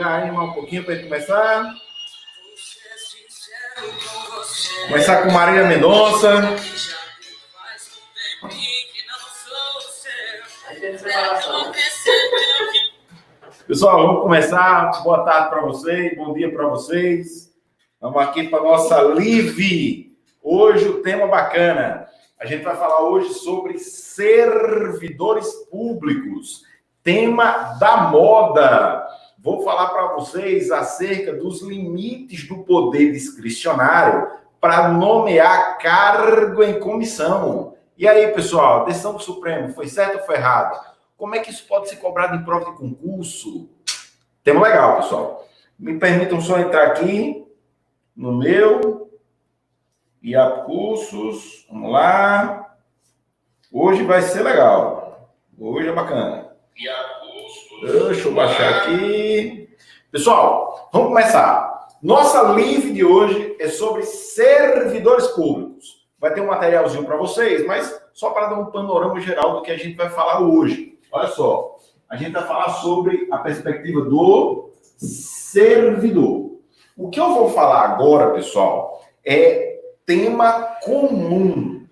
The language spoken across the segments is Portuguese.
ligar aí um pouquinho para começar. Começar com Marília Mendonça. Pessoal, vamos começar. Boa tarde para vocês, bom dia para vocês. Vamos aqui para a nossa live. Hoje o tema bacana. A gente vai falar hoje sobre servidores públicos. Tema da moda. Vou falar para vocês acerca dos limites do poder discricionário para nomear cargo em comissão. E aí, pessoal, decisão do Supremo, foi certo ou foi errado? Como é que isso pode ser cobrado em prova de concurso? Tema legal, pessoal. Me permitam só entrar aqui no meu IAP Cursos. Vamos lá. Hoje vai ser legal. Hoje é bacana. Deixa eu baixar aqui. Pessoal, vamos começar. Nossa live de hoje é sobre servidores públicos. Vai ter um materialzinho para vocês, mas só para dar um panorama geral do que a gente vai falar hoje. Olha só, a gente vai falar sobre a perspectiva do servidor. O que eu vou falar agora, pessoal, é tema comum,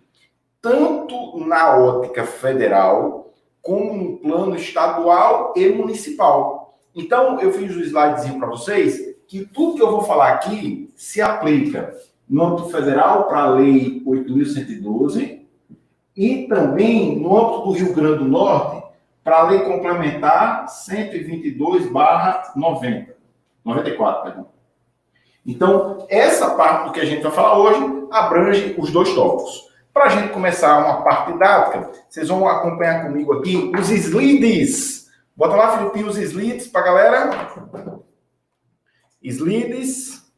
tanto na ótica federal, como no plano estadual e municipal. Então, eu fiz um slidezinho para vocês que tudo que eu vou falar aqui se aplica no âmbito federal para a Lei 8.112 e também no âmbito do Rio Grande do Norte para a Lei Complementar 122/94, perdão. Então, essa parte do que a gente vai falar hoje abrange os dois tópicos. Para a gente começar uma parte didática, vocês vão acompanhar comigo aqui os slides. Bota lá, Filipinho, os slides para a galera. Slides.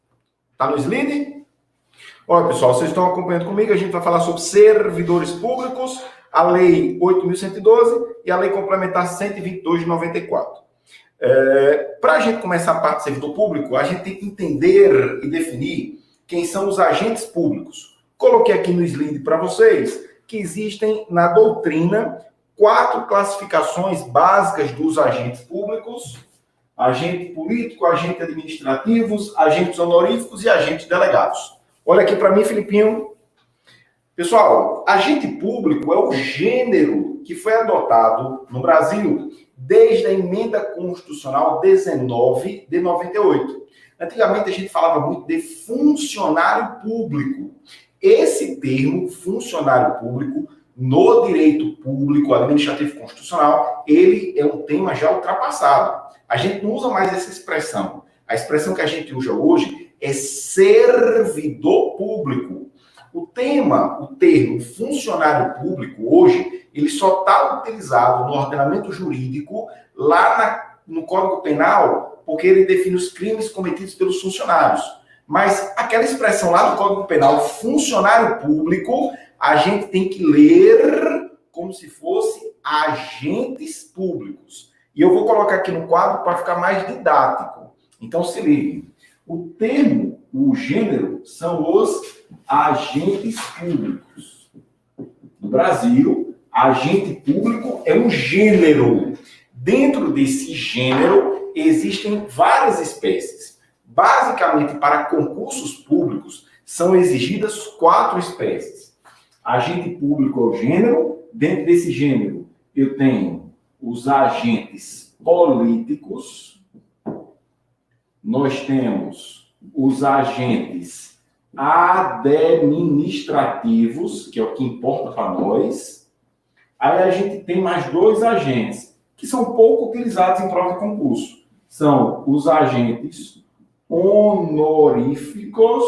Tá no slide? Olha, pessoal, vocês estão acompanhando comigo. A gente vai falar sobre servidores públicos, a Lei 8.112 e a Lei Complementar 122 de 94. Para a gente começar a parte do servidor público, a gente tem que entender e definir quem são os agentes públicos. Coloquei aqui no slide para vocês que existem na doutrina 4 classificações básicas dos agentes públicos: agente político, agente administrativos, agentes honoríficos e agentes delegados. Olha aqui para mim, Filipinho. Pessoal, agente público é o gênero que foi adotado no Brasil desde a Emenda Constitucional 19 de 98. Antigamente a gente falava muito de funcionário público. Esse termo, funcionário público, no direito público, administrativo e constitucional, ele é um tema já ultrapassado. A gente não usa mais essa expressão. A expressão que a gente usa hoje é servidor público. O termo funcionário público, hoje, ele só está utilizado no ordenamento jurídico, lá no Código Penal, porque ele define os crimes cometidos pelos funcionários. Mas aquela expressão lá do Código Penal, funcionário público, a gente tem que ler como se fosse agentes públicos. E eu vou colocar aqui no quadro para ficar mais didático. Então, se ligue. O termo, o gênero, são os agentes públicos. No Brasil, agente público é um gênero. Dentro desse gênero, existem várias espécies. Basicamente, para concursos públicos, são exigidas 4 espécies. Agente público é o gênero. Dentro desse gênero, eu tenho os agentes políticos. Nós temos os agentes administrativos, que é o que importa para nós. Aí a gente tem mais 2 agentes, que são pouco utilizados em prova de concurso. São os agentes honoríficos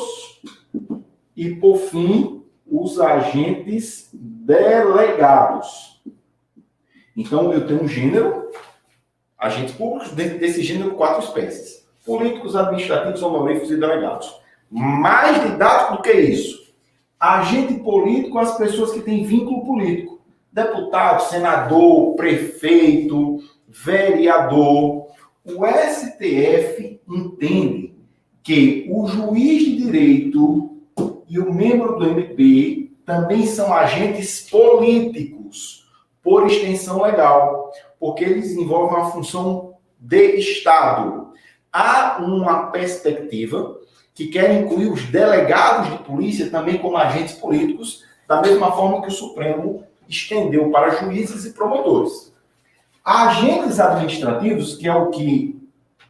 e, por fim, os agentes delegados. Então, eu tenho um gênero, agentes públicos, dentro desse gênero, 4 espécies: políticos, administrativos, honoríficos e delegados. Mais didático do que isso: agente político, as pessoas que têm vínculo político: deputado, senador, prefeito, vereador. O STF entende que o juiz de direito e o membro do MP também são agentes políticos, por extensão legal, porque eles desenvolvem uma função de Estado. há uma perspectiva que quer incluir os delegados de polícia também como agentes políticos, da mesma forma que o Supremo estendeu para juízes e promotores. Agentes administrativos, que é o que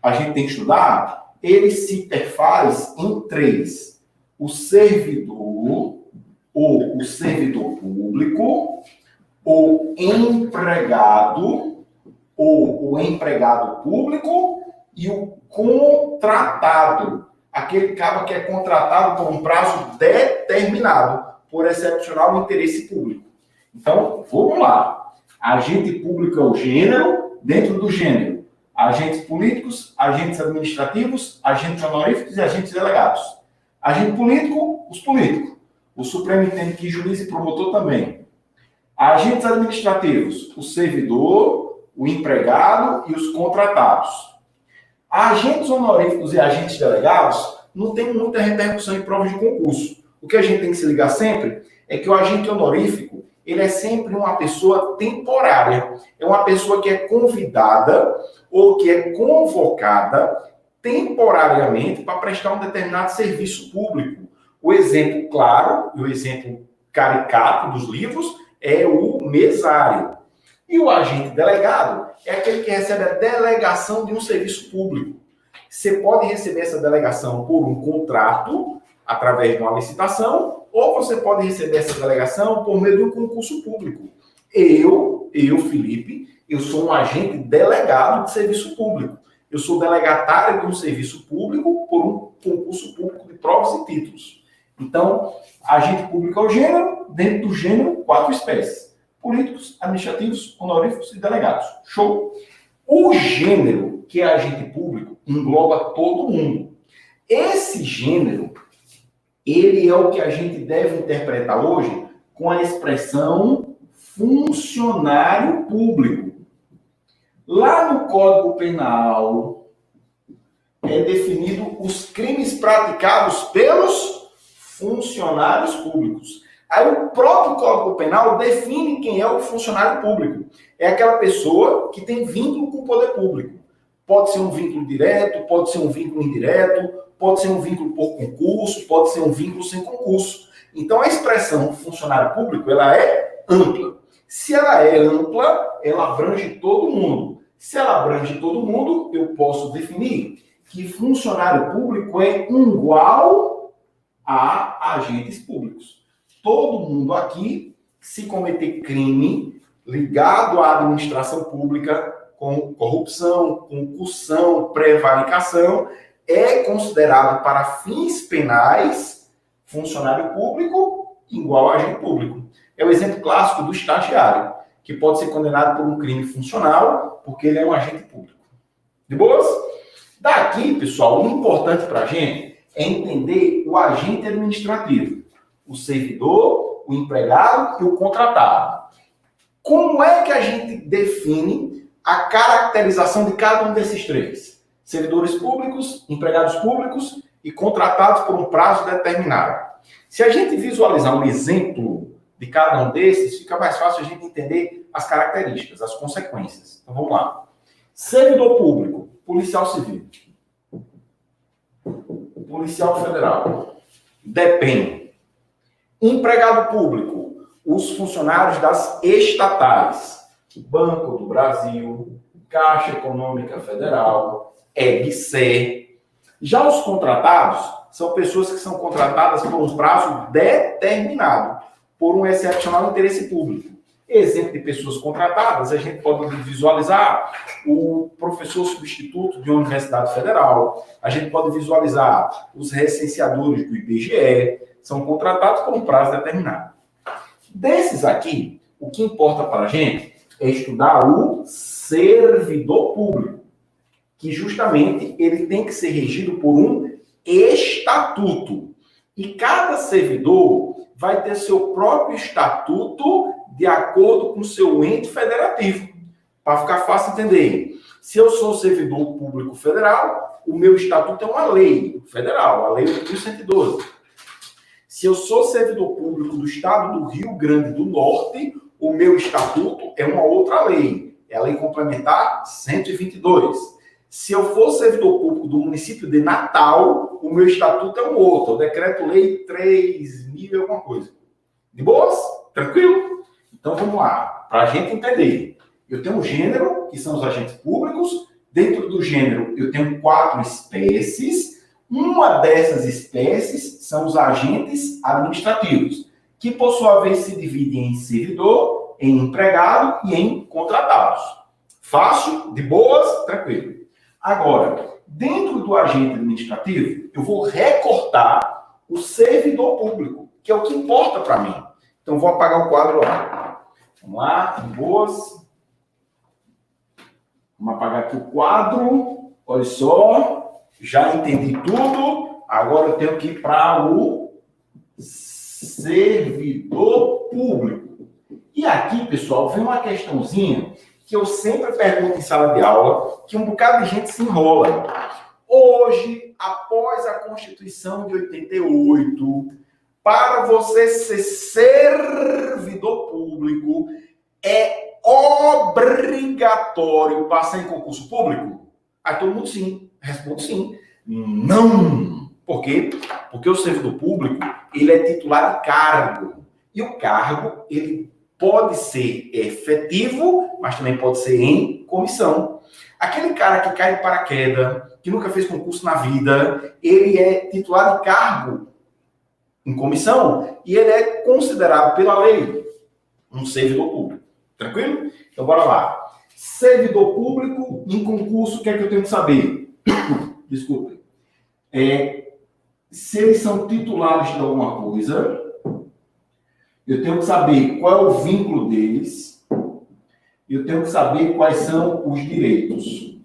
a gente tem que estudar, ele se perfaz em três: o servidor, ou o servidor público, ou empregado, ou o empregado público e o contratado, aquele cara que é contratado por um prazo determinado, por excepcional interesse público. Então, vamos lá. Agente público é o gênero, dentro do gênero. Agentes políticos, agentes administrativos, agentes honoríficos e agentes delegados. Agente político, os políticos. O Supremo entende que juiz e promotor também. Agentes administrativos, o servidor, o empregado e os contratados. Agentes honoríficos e agentes delegados não tem muita repercussão em provas de concurso. O que a gente tem que se ligar sempre é que o agente honorífico, ele é sempre uma pessoa temporária. É uma pessoa que é convidada ou que é convocada temporariamente para prestar um determinado serviço público. O exemplo claro, e o exemplo caricato dos livros, é o mesário. E o agente delegado é aquele que recebe a delegação de um serviço público. Você pode receber essa delegação por um contrato, através de uma licitação, ou você pode receber essa delegação por meio de um concurso público. Eu, Felipe, eu sou um agente delegado de serviço público. Eu sou delegatário de um serviço público por um concurso público de provas e títulos. Então, agente público é o gênero, dentro do gênero, 4 espécies: políticos, administrativos, honoríficos e delegados. Show? O gênero, que é agente público, engloba todo mundo. Esse gênero, ele é o que a gente deve interpretar hoje com a expressão funcionário público. Lá no Código Penal é definido os crimes praticados pelos funcionários públicos. Aí o próprio Código Penal define quem é o funcionário público. É aquela pessoa que tem vínculo com o poder público. Pode ser um vínculo direto, pode ser um vínculo indireto, pode ser um vínculo por concurso, pode ser um vínculo sem concurso. Então, a expressão funcionário público, ela é ampla. Se ela é ampla, ela abrange todo mundo. Se ela abrange todo mundo, eu posso definir que funcionário público é igual a agentes públicos. Todo mundo aqui, se cometer crime ligado à administração pública, com corrupção, concussão, prevaricação, é considerado para fins penais funcionário público igual a agente público. É o exemplo clássico do estagiário, que pode ser condenado por um crime funcional porque ele é um agente público. De boas? Daqui, pessoal, o importante para a gente é entender o agente administrativo, o servidor, o empregado e o contratado. Como é que a gente define a caracterização de cada um desses três? Servidores públicos, empregados públicos e contratados por um prazo determinado. Se a gente visualizar um exemplo de cada um desses, fica mais fácil a gente entender as características, as consequências. Então vamos lá. Servidor público, policial civil, policial federal, DEPEN. Empregado público, os funcionários das estatais, Banco do Brasil, Caixa Econômica Federal, EBC. Já os contratados são pessoas que são contratadas por um prazo determinado, por um excepcional interesse público. Exemplo de pessoas contratadas, a gente pode visualizar o professor substituto de uma universidade federal, a gente pode visualizar os recenseadores do IBGE, são contratados por um prazo determinado. Desses aqui, o que importa para a gente é estudar o servidor público, que justamente ele tem que ser regido por um estatuto. E cada servidor vai ter seu próprio estatuto de acordo com o seu ente federativo. Para ficar fácil entender, se eu sou servidor público federal, o meu estatuto é uma lei federal, a Lei 8.112. Se eu sou servidor público do estado do Rio Grande do Norte, o meu estatuto é uma outra lei, é a Lei Complementar 122. Se eu for servidor público do município de Natal, o meu estatuto é um outro, o decreto-lei 3.000 e alguma coisa. De boas? Tranquilo? Então vamos lá, para a gente entender. Eu tenho um gênero, que são os agentes públicos. Dentro do gênero, eu tenho 4 espécies. Uma dessas espécies são os agentes administrativos, que por sua vez se dividem em servidor, em empregado e em contratados. Fácil? De boas? Tranquilo. Agora, dentro do agente administrativo, eu vou recortar o servidor público, que é o que importa para mim. Então, vou apagar o quadro lá. Vamos lá, de boas. Vamos apagar aqui o quadro. Olha só, já entendi tudo. Agora eu tenho que ir para o servidor público. E aqui, pessoal, vem uma questãozinha que eu sempre pergunto em sala de aula, que um bocado de gente se enrola. Hoje, após a Constituição de 88, para você ser servidor público, é obrigatório passar em concurso público? Aí todo mundo sim. Responde sim. Não. Por quê? Porque o servidor público, ele é titular de cargo. E o cargo, ele pode ser efetivo, mas também pode ser em comissão. Aquele cara que cai de paraquedas, que nunca fez concurso na vida, ele é titular de cargo em comissão e ele é considerado pela lei um servidor público. Tranquilo? Então, bora lá. Servidor público em concurso, o que é que eu tenho que saber? Desculpe. Se eles são titulares de alguma coisa, eu tenho que saber qual é o vínculo deles. Eu tenho que saber quais são os direitos.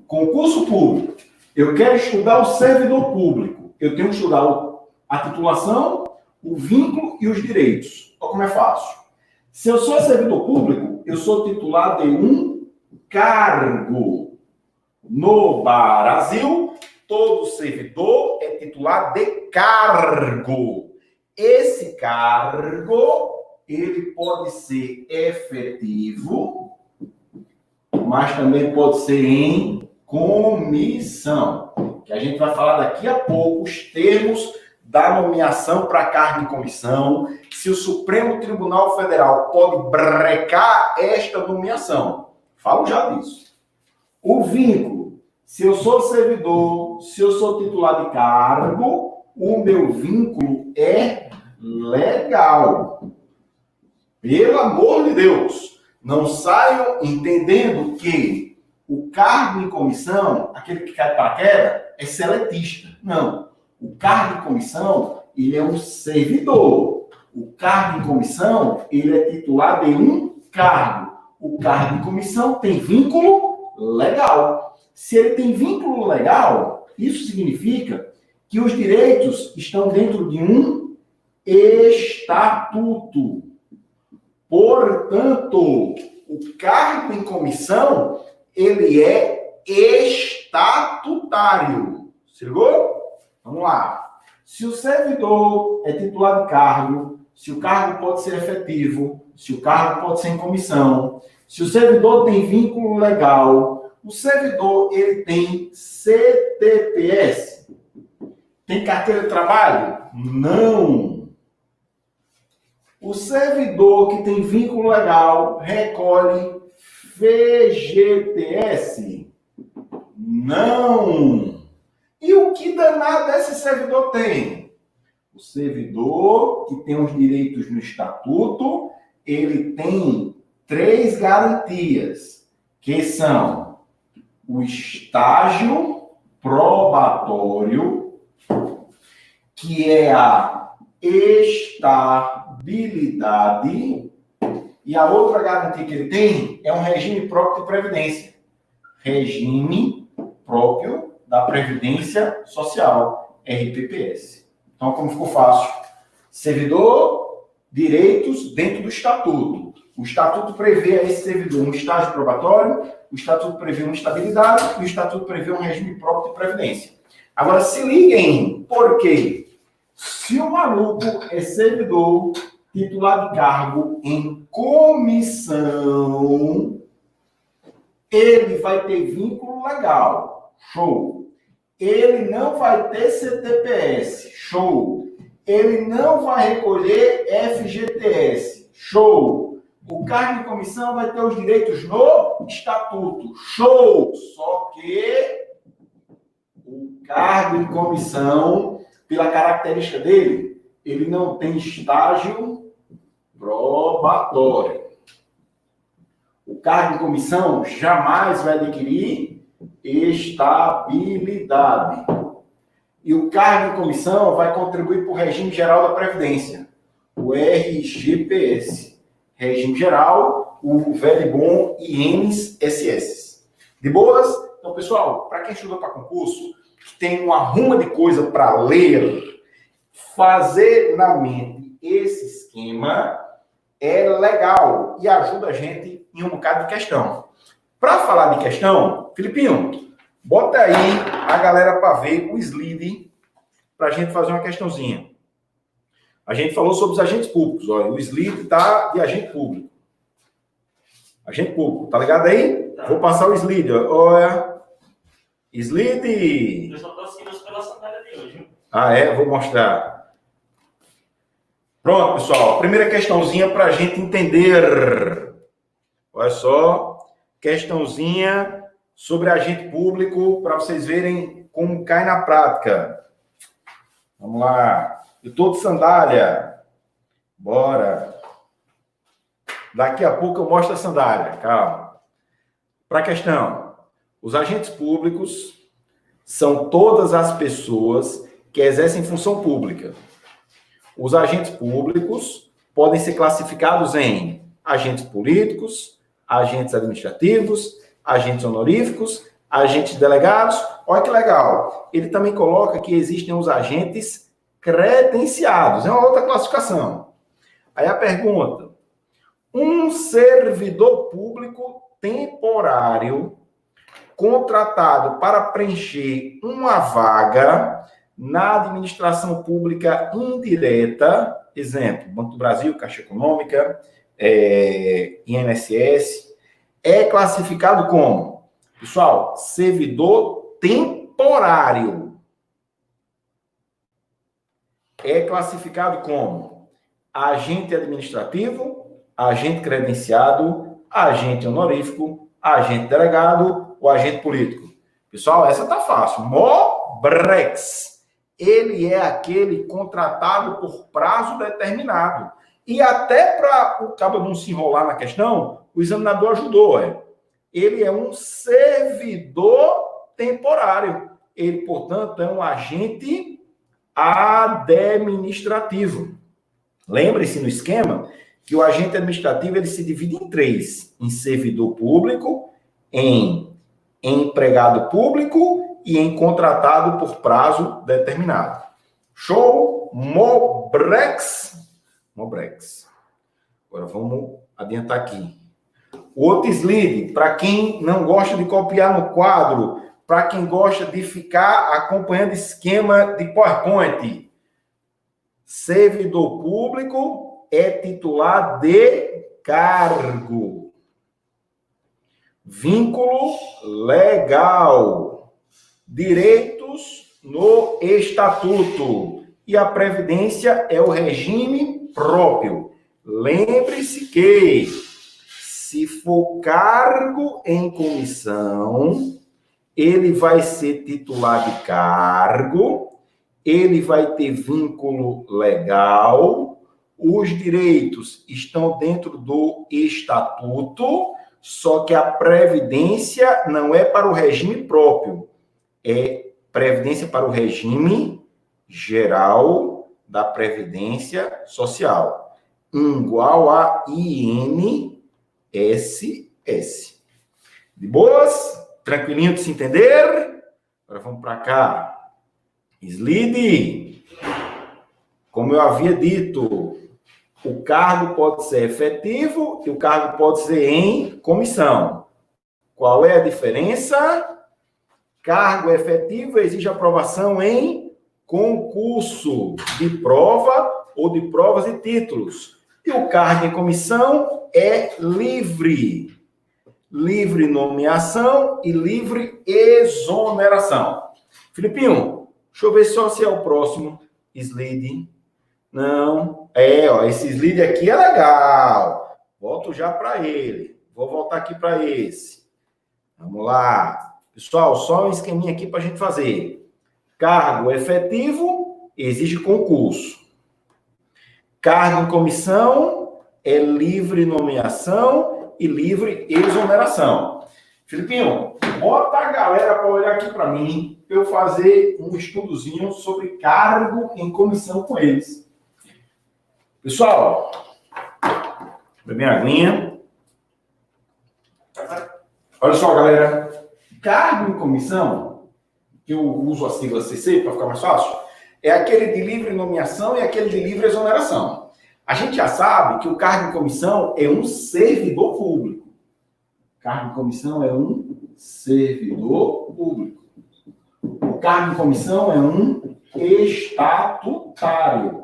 Concurso público. Eu quero estudar o servidor público. Eu tenho que estudar a titulação, o vínculo e os direitos. Olha como é fácil. Se eu sou servidor público, eu sou titular de um cargo. No Brasil, todo servidor é titular de cargo. Esse cargo, ele pode ser efetivo, mas também pode ser em comissão. Que a gente vai falar daqui a pouco os termos da nomeação para cargo em comissão, se o Supremo Tribunal Federal pode brecar esta nomeação. Falo já disso. O vínculo. Se eu sou servidor, se eu sou titular de cargo, o meu vínculo é legal. Pelo amor de Deus, não saiam entendendo que o cargo em comissão, aquele que cai para queda, é seletista. Não. O cargo em comissão, ele é um servidor. O cargo em comissão, ele é titular de um cargo. O cargo em comissão tem vínculo legal. Se ele tem vínculo legal, isso significa que os direitos estão dentro de um estatuto. Portanto, o cargo em comissão, ele é estatutário. Se ligou? Vamos lá. Se o servidor é titular de cargo, se o cargo pode ser efetivo, se o cargo pode ser em comissão, se o servidor tem vínculo legal, o servidor ele tem CTPS. Tem carteira de trabalho? Não. O servidor que tem vínculo legal recolhe FGTS? Não. E o que danado esse servidor tem? O servidor que tem os direitos no estatuto, ele tem 3 garantias, que são o estágio probatório, que é a estabilidade, e a outra garantia que ele tem é um regime próprio de previdência. Regime próprio da Previdência Social, RPPS. Então, como ficou fácil? Servidor, direitos dentro do estatuto. O estatuto prevê a esse servidor um estágio probatório, o estatuto prevê uma estabilidade e o estatuto prevê um regime próprio de previdência. Agora, se liguem, por quê? Se o maluco é servidor, titular de cargo em comissão, Ele vai ter vínculo legal. Show. Ele não vai ter CTPS. Show. Ele não vai recolher FGTS. Show. O cargo de comissão vai ter os direitos no estatuto. Show. Só que o cargo de comissão, pela característica dele, ele não tem estágio probatório. O cargo de comissão jamais vai adquirir estabilidade. E o cargo de comissão vai contribuir para o regime geral da Previdência, o RGPS. Regime geral, o velho e bom INSS. De boas? Então, pessoal, para quem estudou para concurso, que tem uma ruma de coisa para ler, fazer na mente esse esquema é legal e ajuda a gente em um bocado de questão. Para falar de questão, Filipinho, bota aí a galera para ver o slide para a gente fazer uma questãozinha. A gente falou sobre os agentes públicos. Olha, o slide tá de agente público. Agente público, tá ligado aí? Tá. Vou passar o slide. Olha. Slide. Eu só tô assistindo pela sandália de hoje. Ah, é? Vou mostrar. Pronto, pessoal. Primeira questãozinha para a gente entender. Olha só. Questãozinha sobre agente público para vocês verem como cai na prática. Vamos lá. Eu tô de sandália. Bora. Daqui a pouco eu mostro a sandália. Calma. Para a questão. Os agentes públicos são todas as pessoas que exercem função pública. Os agentes públicos podem ser classificados em agentes políticos, agentes administrativos, agentes honoríficos, agentes delegados. Olha que legal. Ele também coloca que existem os agentes credenciados. É uma outra classificação. Aí a pergunta: um servidor público temporário contratado para preencher uma vaga na administração pública indireta, exemplo, Banco do Brasil, Caixa Econômica, INSS, é classificado como, pessoal, servidor temporário. É classificado como agente administrativo, agente credenciado, agente honorífico, agente delegado ou agente político. Pessoal, essa tá fácil. MOBREX. Ele é aquele contratado por prazo determinado. E até para o cabo não se enrolar na questão, o examinador ajudou. Ele é um servidor temporário. Ele, portanto, é um agente administrativo. Lembre-se no esquema que o agente administrativo ele se divide em três: em servidor público, em empregado público e em contratado por prazo determinado. Show? MOBREX. MOBREX. Agora vamos adiantar aqui. O outro slide, para quem não gosta de copiar no quadro, para quem gosta de ficar acompanhando esquema de PowerPoint. Servidor público é titular de cargo. Vínculo legal. Direitos no estatuto. E a previdência é o regime próprio. Lembre-se que, se for cargo em comissão, ele vai ser titular de cargo, ele vai ter vínculo legal, os direitos estão dentro do estatuto, só que a previdência não é para o regime próprio, é previdência para o regime geral da Previdência Social, igual a INSS. De boas? Tranquilinho de se entender? Agora vamos para cá. Slide. Como eu havia dito, o cargo pode ser efetivo e o cargo pode ser em comissão. Qual é a diferença? Cargo efetivo exige aprovação em concurso de prova ou de provas e títulos. E o cargo em comissão é livre. livre nomeação e livre exoneração. Filipinho, deixa eu ver só se é o próximo slide. Não, esse slide aqui é legal. Volto já para ele. Vou voltar aqui para esse. Vamos lá. Pessoal, só um esqueminha aqui para a gente fazer. Cargo efetivo exige concurso. Cargo em comissão é livre nomeação e livre exoneração. Filipinho, bota a galera para olhar aqui para mim, para eu fazer um estudozinho sobre cargo em comissão com eles. Pessoal, beber a aguinha. Olha só, galera. Cargo em comissão, que eu uso a sigla CC para ficar mais fácil, é aquele de livre nomeação e aquele de livre exoneração. A gente já sabe que o cargo em comissão é um servidor público. Cargo em comissão é um servidor público. O cargo em comissão é um estatutário.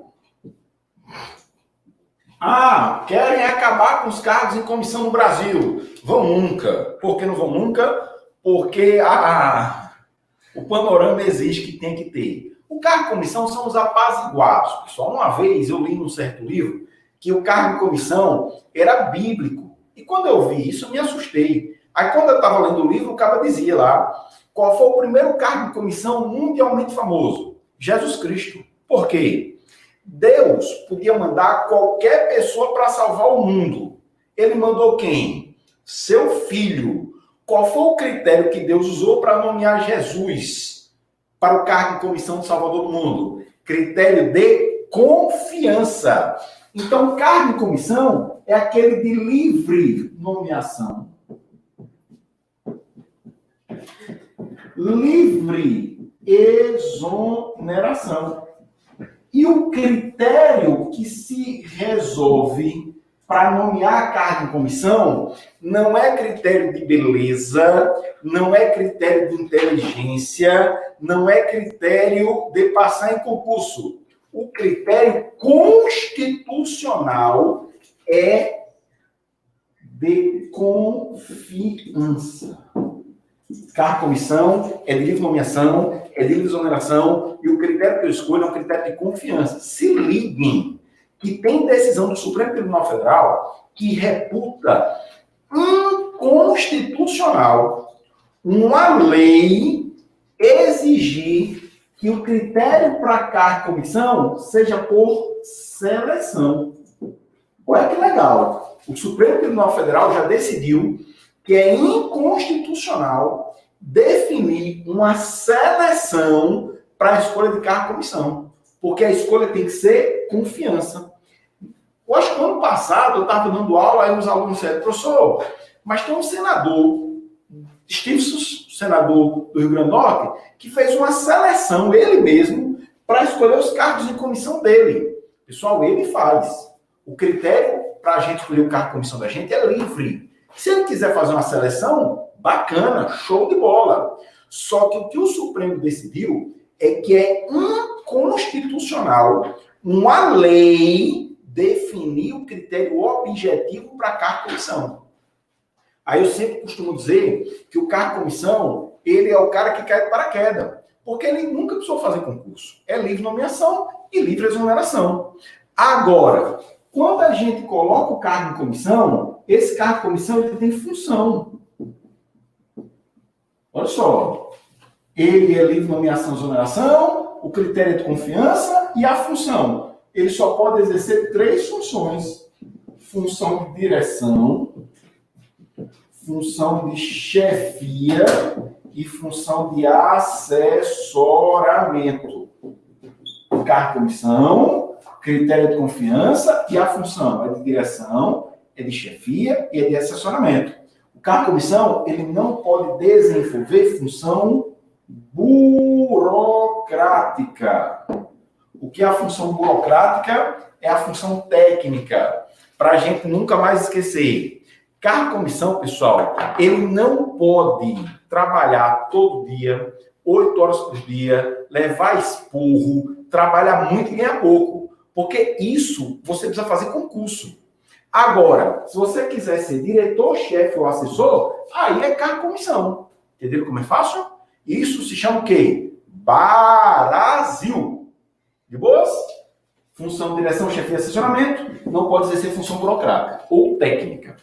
Ah, querem acabar com os cargos em comissão no Brasil. Vão nunca. Por que não vão nunca? Porque o panorama exige que tem que ter. O cargo em comissão são os apaziguados. Pessoal, uma vez eu li num certo livro que o cargo em comissão era bíblico. E quando eu vi isso, eu me assustei. Aí quando eu estava lendo o livro, o cara dizia lá, qual foi o primeiro cargo em comissão mundialmente famoso? Jesus Cristo. Por quê? Deus podia mandar qualquer pessoa para salvar o mundo. Ele mandou quem? Seu filho. Qual foi o critério que Deus usou para nomear Jesus para o cargo em comissão do Salvador do mundo? Critério de confiança. Então, cargo em comissão é aquele de livre nomeação. Livre exoneração. E o critério que se resolve para nomear cargo em comissão não é critério de beleza, não é critério de inteligência, não é critério de passar em concurso. O critério constitucional é de confiança. Cargo em comissão é de livre nomeação, é de livre exoneração, e o critério que eu escolho é um critério de confiança. Se liguem que tem decisão do Supremo Tribunal Federal que reputa inconstitucional uma lei exigir que o critério para cargo em comissão seja por seleção. Olha que legal. O Supremo Tribunal Federal já decidiu que é inconstitucional definir uma seleção para a escolha de cargo em comissão. Porque a escolha tem que ser confiança. Eu acho que no ano passado eu estava dando aula, aí os alunos disseram, professor, mas tem um senador, Stevenson, senador do Rio Grande do Norte, que fez uma seleção, ele mesmo, para escolher os cargos em comissão dele. Pessoal, ele faz. O critério para a gente escolher o cargo em comissão da gente é livre. Se ele quiser fazer uma seleção, bacana, show de bola. Só que o que o Supremo decidiu é que é inconstitucional uma lei definir o critério objetivo para cargo em comissão. Aí eu sempre costumo dizer que o cargo em comissão, ele é o cara que cai de paraquedas, porque ele nunca precisou fazer concurso. É livre nomeação e livre exoneração. Agora, quando a gente coloca o cargo em comissão, esse cargo em comissão ele tem função. Olha só, ele é livre nomeação e exoneração, o critério é de confiança e a função. Ele só pode exercer 3 funções. Função de direção, função de chefia e função de assessoramento. O cargo de comissão, critério de confiança e a função é de direção, é de chefia e é de assessoramento. O cargo de comissão, ele não pode desenvolver função burocrática. O que é a função burocrática? É a função técnica, para a gente nunca mais esquecer. Cargo de comissão, pessoal, ele não pode trabalhar todo dia, 8 horas por dia, levar esporro, trabalhar muito e ganhar pouco, porque isso você precisa fazer concurso. Agora, se você quiser ser diretor, chefe ou assessor, aí é cargo comissão. Entenderam como é fácil? Isso se chama o quê? Brasil. De boas? Função, direção, chefia e assessoramento não pode exercer função burocrática ou técnica.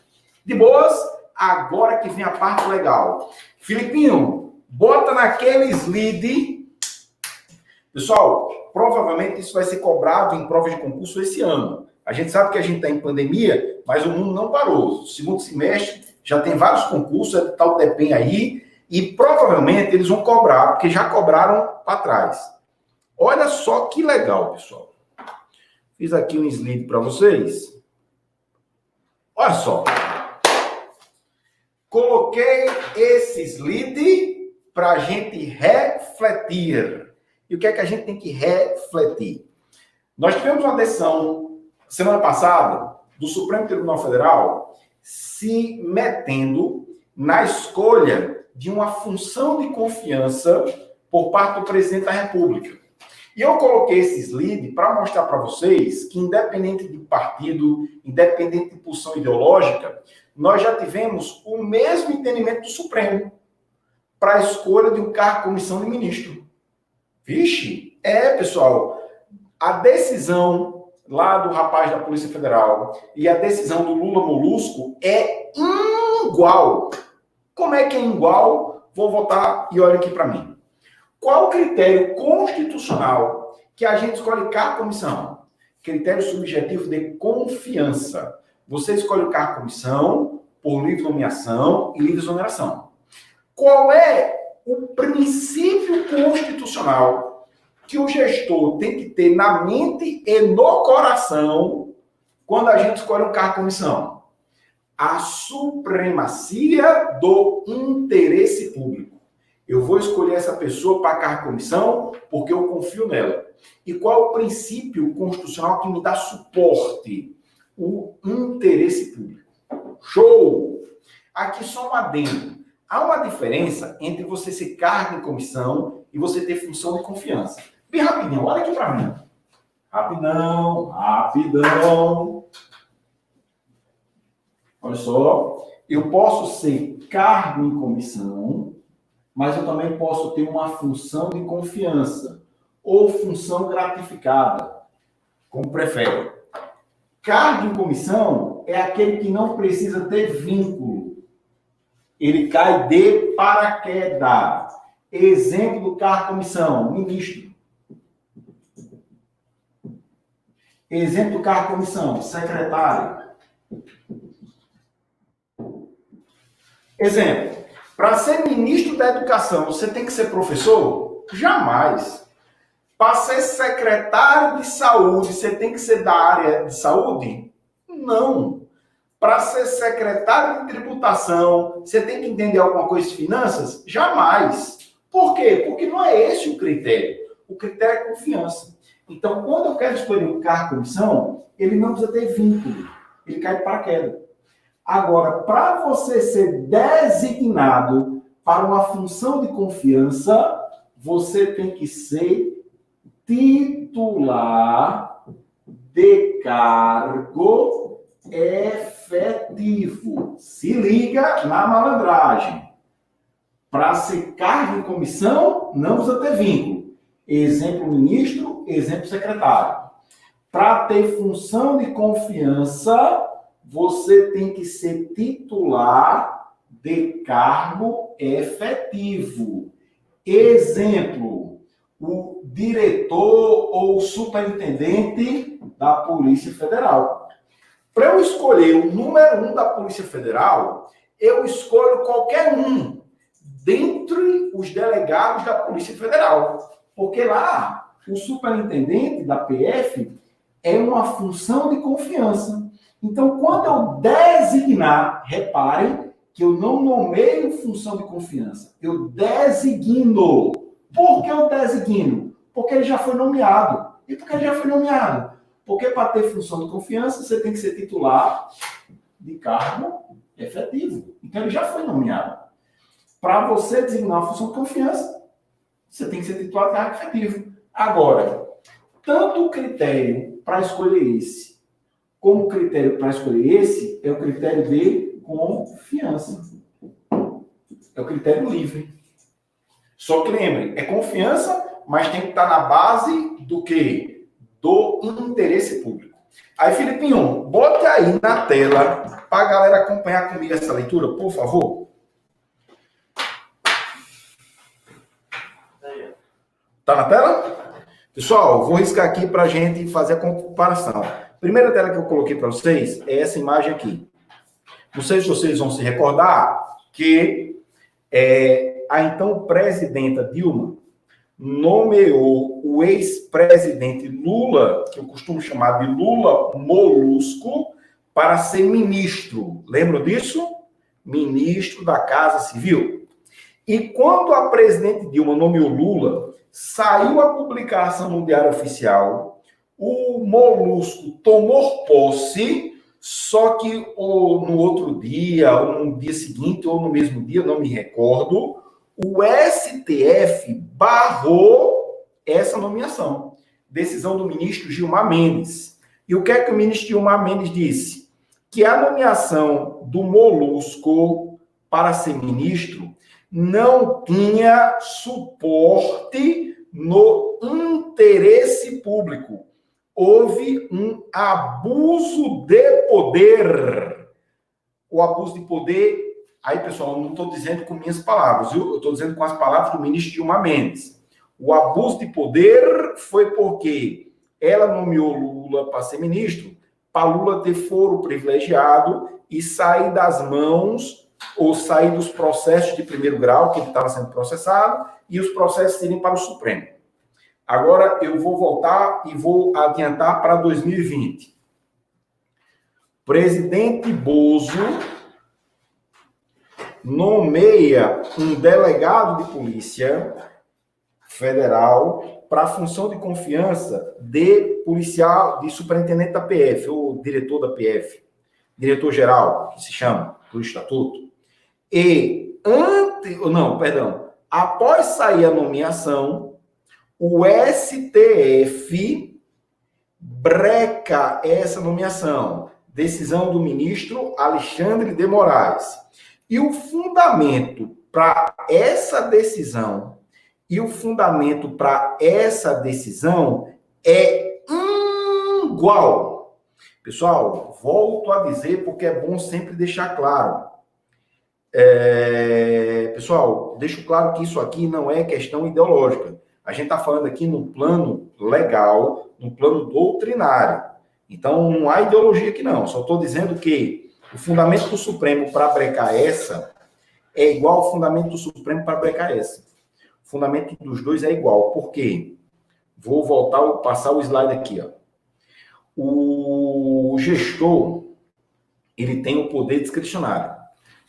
De boas? Agora que vem a parte legal. Filipinho, bota naquele slide. Pessoal, provavelmente isso vai ser cobrado em prova de concurso esse ano. A gente sabe que a gente está em pandemia, mas o mundo não parou. O segundo semestre já tem vários concursos, tá o DEPEN aí, e provavelmente eles vão cobrar, porque já cobraram para trás. Olha só que legal, pessoal. Fiz aqui um slide para vocês. Olha só. Coloquei esse slide para a gente refletir. E o que é que a gente tem que refletir? Nós tivemos uma decisão, semana passada, do Supremo Tribunal Federal se metendo na escolha de uma função de confiança por parte do presidente da República. E eu coloquei esse slide para mostrar para vocês que, independente de partido, independente de posição ideológica, nós já tivemos o mesmo entendimento do Supremo para a escolha de um cargo de comissão de ministro. Vixe, pessoal, a decisão lá do rapaz da Polícia Federal e a decisão do Lula Molusco é igual. Como é que é igual? Vou votar e olha aqui para mim. Qual o critério constitucional que a gente escolhe cargo comissão? Critério subjetivo de confiança. Você escolhe o cargo comissão por livre nomeação e livre exoneração. Qual é o princípio constitucional que o gestor tem que ter na mente e no coração quando a gente escolhe um cargo comissão? A supremacia do interesse público. Eu vou escolher essa pessoa para cargo comissão porque eu confio nela. E qual é o princípio constitucional que me dá suporte? O interesse público. Show! Aqui só um adendo. Há uma diferença entre você ser cargo em comissão e você ter função de confiança. Bem rapidinho, olha aqui para mim. Rapidão. Olha só. Eu posso ser cargo em comissão, mas eu também posso ter uma função de confiança ou função gratificada, como prefere. Cargo em comissão é aquele que não precisa ter vínculo. Ele cai de paraquedas. Exemplo do cargo comissão, ministro. Exemplo do cargo comissão, secretário. Exemplo. Para ser ministro da Educação, você tem que ser professor? Jamais. Para ser secretário de saúde, você tem que ser da área de saúde? Não. Para ser secretário de tributação, você tem que entender alguma coisa de finanças? Jamais. Por quê? Porque não é esse o critério. O critério é confiança. Então, quando eu quero escolher um cargo de comissão, ele não precisa ter vínculo. Ele cai de paraquedas. Agora, para você ser designado para uma função de confiança, você tem que ser titular de cargo efetivo. Se liga na malandragem. Para ser cargo em comissão, não precisa ter vínculo. Exemplo ministro, exemplo secretário. Para ter função de confiança, você tem que ser titular de cargo efetivo. Exemplo, o diretor ou superintendente da Polícia Federal. Para eu escolher o número 1 da Polícia Federal, eu escolho qualquer um dentre os delegados da Polícia Federal. Porque lá, o superintendente da PF é uma função de confiança. Então, quando eu designar, reparem que eu não nomeio função de confiança, eu designo. Por que eu designo? Porque ele já foi nomeado. E por que ele já foi nomeado? Porque para ter função de confiança, você tem que ser titular de cargo efetivo. Então, ele já foi nomeado. Para você designar uma função de confiança, você tem que ser titular de cargo efetivo. Agora, tanto o critério para escolher esse, como critério para escolher esse, é o critério de confiança. É o critério livre. Só que lembrem, é confiança, mas tem que estar na base do quê? Do interesse público. Aí, Filipinho, bote aí na tela para a galera acompanhar comigo essa leitura, por favor. Tá na tela? Pessoal, vou riscar aqui para a gente fazer a comparação. A primeira tela que eu coloquei para vocês é essa imagem aqui. Não sei se vocês vão se recordar que a então presidenta Dilma nomeou o ex-presidente Lula, que eu costumo chamar de Lula Molusco, para ser ministro. Lembram disso? Ministro da Casa Civil. E quando a presidente Dilma nomeou Lula, saiu a publicação no Diário Oficial, o Molusco tomou posse, só que ou no outro dia, ou no dia seguinte, ou no mesmo dia, não me recordo, o STF barrou essa nomeação. Decisão do ministro Gilmar Mendes. E o que é que o ministro Gilmar Mendes disse? Que a nomeação do Molusco para ser ministro não tinha suporte no interesse público. Houve um abuso de poder. O abuso de poder, aí, pessoal, eu não estou dizendo com minhas palavras, viu? Eu estou dizendo com as palavras do ministro Gilmar Mendes. O abuso de poder foi porque ela nomeou Lula para ser ministro, para Lula ter foro privilegiado e sair das mãos ou sair dos processos de primeiro grau, que ele estava sendo processado, e os processos irem para o Supremo. Agora eu vou voltar e vou adiantar para 2020. Presidente Bozo nomeia um delegado de polícia federal para a função de confiança de policial, de superintendente da PF, ou diretor da PF, diretor-geral, que se chama, por estatuto. E após sair a nomeação, o STF breca essa nomeação. Decisão do ministro Alexandre de Moraes. E o fundamento para essa decisão é igual. Pessoal, volto a dizer porque é bom sempre deixar claro. Pessoal, deixo claro que isso aqui não é questão ideológica. A gente está falando aqui no plano legal, no plano doutrinário. Então, não há ideologia aqui, não. Só estou dizendo que o fundamento do Supremo para brecar essa é igual ao fundamento do Supremo para brecar essa. O fundamento dos dois é igual. Por quê? Vou passar o slide aqui. Ó. O gestor, ele tem o poder discricionário.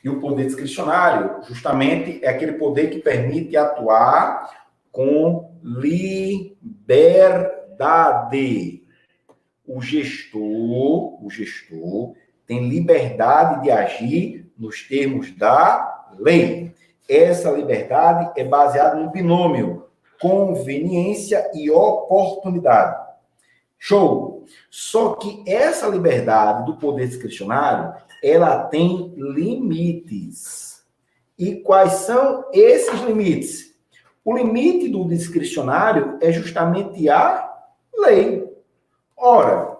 E o poder discricionário, justamente, é aquele poder que permite atuar com liberdade. O gestor tem liberdade de agir nos termos da lei. Essa liberdade é baseada no binômio conveniência e oportunidade. Show! Só que essa liberdade do poder discricionário, ela tem limites. E quais são esses limites? O limite do discricionário é justamente a lei. Ora,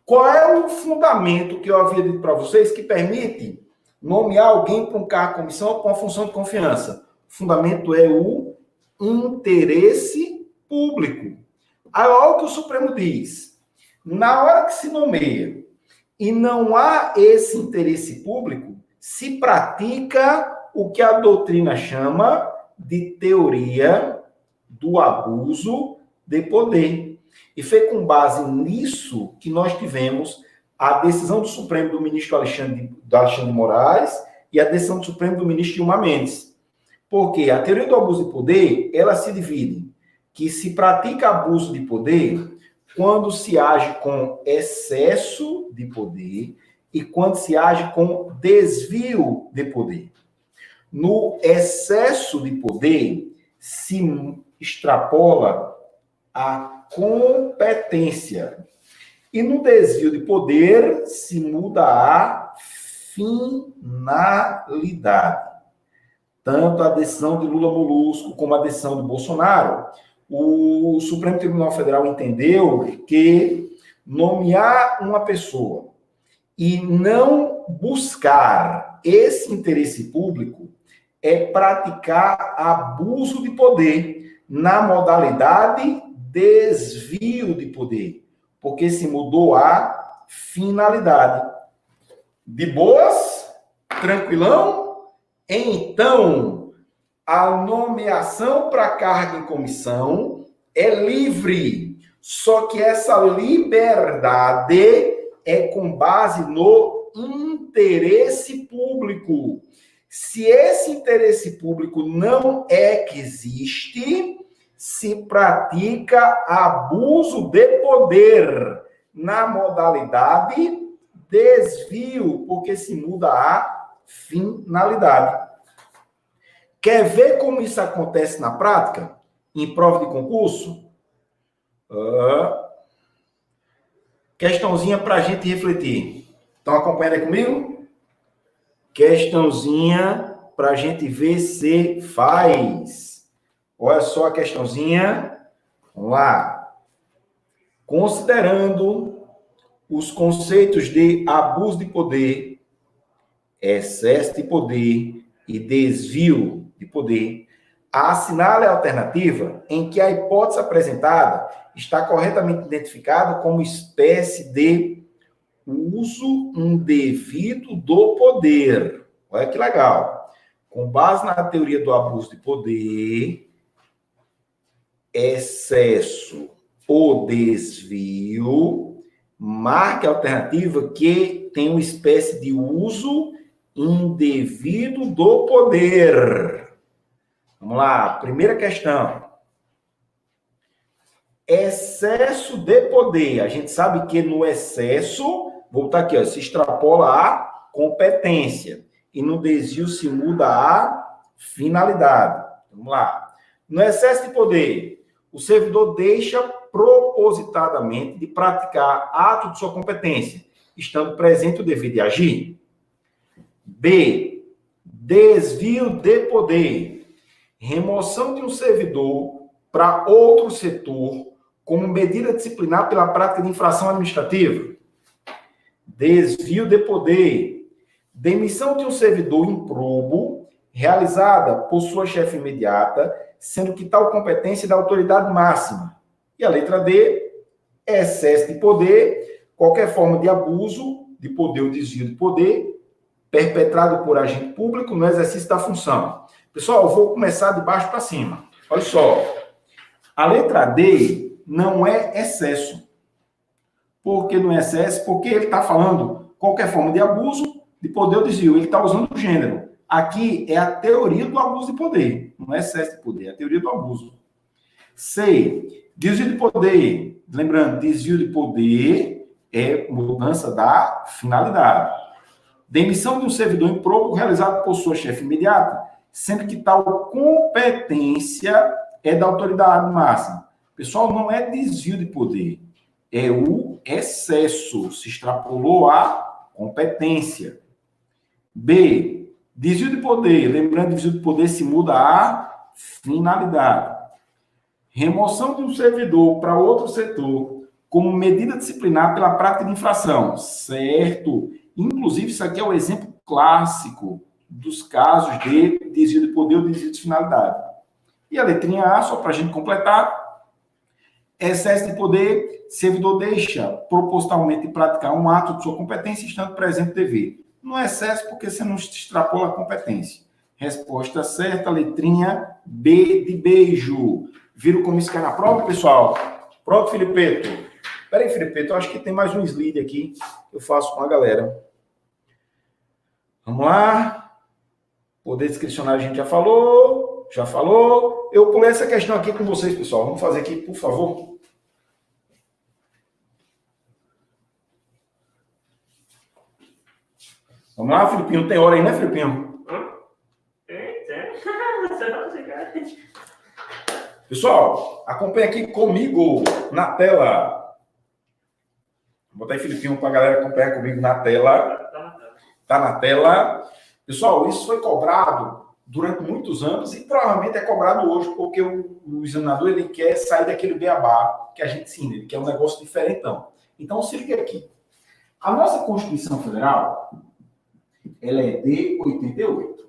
qual é o fundamento que eu havia dito para vocês que permite nomear alguém para um cargo, comissão ou para uma função de confiança? O fundamento é o interesse público. Aí, olha o que o Supremo diz. Na hora que se nomeia e não há esse interesse público, se pratica o que a doutrina chama de teoria do abuso de poder. E foi com base nisso que nós tivemos a decisão do Supremo do ministro Alexandre de Moraes e a decisão do Supremo do ministro Gilmar Mendes. Porque a teoria do abuso de poder, ela se divide, que se pratica abuso de poder quando se age com excesso de poder e quando se age com desvio de poder. No excesso de poder, se extrapola a competência. E no desvio de poder se muda a finalidade. Tanto a decisão de Lula Molusco como a decisão de Bolsonaro, o Supremo Tribunal Federal entendeu que nomear uma pessoa e não buscar esse interesse público é praticar abuso de poder na modalidade desvio de poder, porque se mudou a finalidade. De boas? Tranquilão? Então, a nomeação para cargo em comissão é livre, só que essa liberdade é com base no interesse público. Se esse interesse público não é que existe, se pratica abuso de poder na modalidade desvio, porque se muda a finalidade. Quer ver como isso acontece na prática? Em prova de concurso? Questãozinha para a gente refletir. Estão acompanhando aí comigo? Questãozinha para a gente ver se faz. Olha só a questãozinha. Vamos lá. Considerando os conceitos de abuso de poder, excesso de poder e desvio de poder, assinale a alternativa em que a hipótese apresentada está corretamente identificada como espécie de uso indevido do poder. Olha que legal. Com base na teoria do abuso de poder, excesso ou desvio, marque a alternativa que tem uma espécie de uso indevido do poder. Vamos lá, primeira questão. Excesso de poder. A gente sabe que no excesso, vou botar aqui, ó, se extrapola a competência. E no desvio se muda a finalidade. Vamos lá. No excesso de poder, o servidor deixa propositadamente de praticar ato de sua competência, estando presente o dever de agir. B. Desvio de poder. Remoção de um servidor para outro setor como medida disciplinar pela prática de infração administrativa. Desvio de poder. Demissão de um servidor improbo realizada por sua chefe imediata, sendo que tal competência é da autoridade máxima. E a letra D, excesso de poder, qualquer forma de abuso de poder ou desvio de poder, perpetrado por agente público no exercício da função. Pessoal, eu vou começar de baixo para cima. Olha só. A letra D não é excesso. Por que não é excesso? Porque ele está falando qualquer forma de abuso de poder ou desvio. Ele está usando o gênero. Aqui é a teoria do abuso de poder. Não é excesso de poder, é a teoria do abuso. C. Desvio de poder. Lembrando, desvio de poder é mudança da finalidade. Demissão de um servidor improbo realizado por sua chefe imediata, sendo que tal competência é da autoridade máxima. Pessoal, não é desvio de poder, é o excesso, se extrapolou a competência. B. Desvio de poder. Lembrando, desvio de poder se muda a finalidade. Remoção de um servidor para outro setor como medida disciplinar pela prática de infração. Certo. Inclusive, isso aqui é o exemplo clássico dos casos de desvio de poder ou desvio de finalidade. E a letrinha A, só para a gente completar. Excesso de poder, servidor deixa propositalmente de praticar um ato de sua competência, estando presente o dever. Não é excesso porque você não extrapola a competência. Resposta certa, letrinha B de beijo. Viram como isso cai na prova, pessoal? Pronto, Filipeto? Peraí, Filipeto, eu acho que tem mais um slide aqui que eu faço com a galera. Vamos lá. Poder discricionário a gente já falou. Já falou. Eu pulei essa questão aqui com vocês, pessoal. Vamos fazer aqui, por favor. Vamos lá, Filipinho. Tem hora aí, né, Filipinho? Pessoal, acompanha aqui comigo na tela. Vou botar aí, Filipinho, para a galera acompanhar comigo na tela. Tá na tela. Pessoal, isso foi cobrado durante muitos anos e provavelmente é cobrado hoje, porque o examinador ele quer sair daquele beabá que a gente ensina, ele quer um negócio diferentão. Então, se liga aqui. A nossa Constituição Federal, ela é de 88.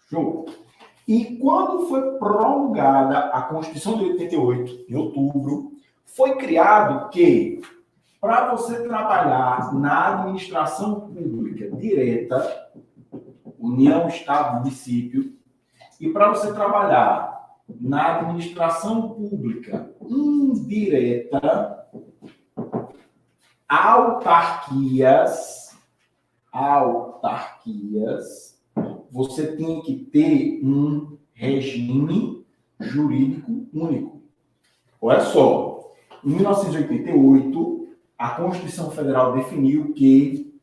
Show? E quando foi promulgada a Constituição de 88, em outubro, foi criado que, para você trabalhar na administração pública direta, União, Estado, Município, e para você trabalhar na administração pública indireta, autarquias, você tem que ter um regime jurídico único. Olha só, em 1988, a Constituição Federal definiu que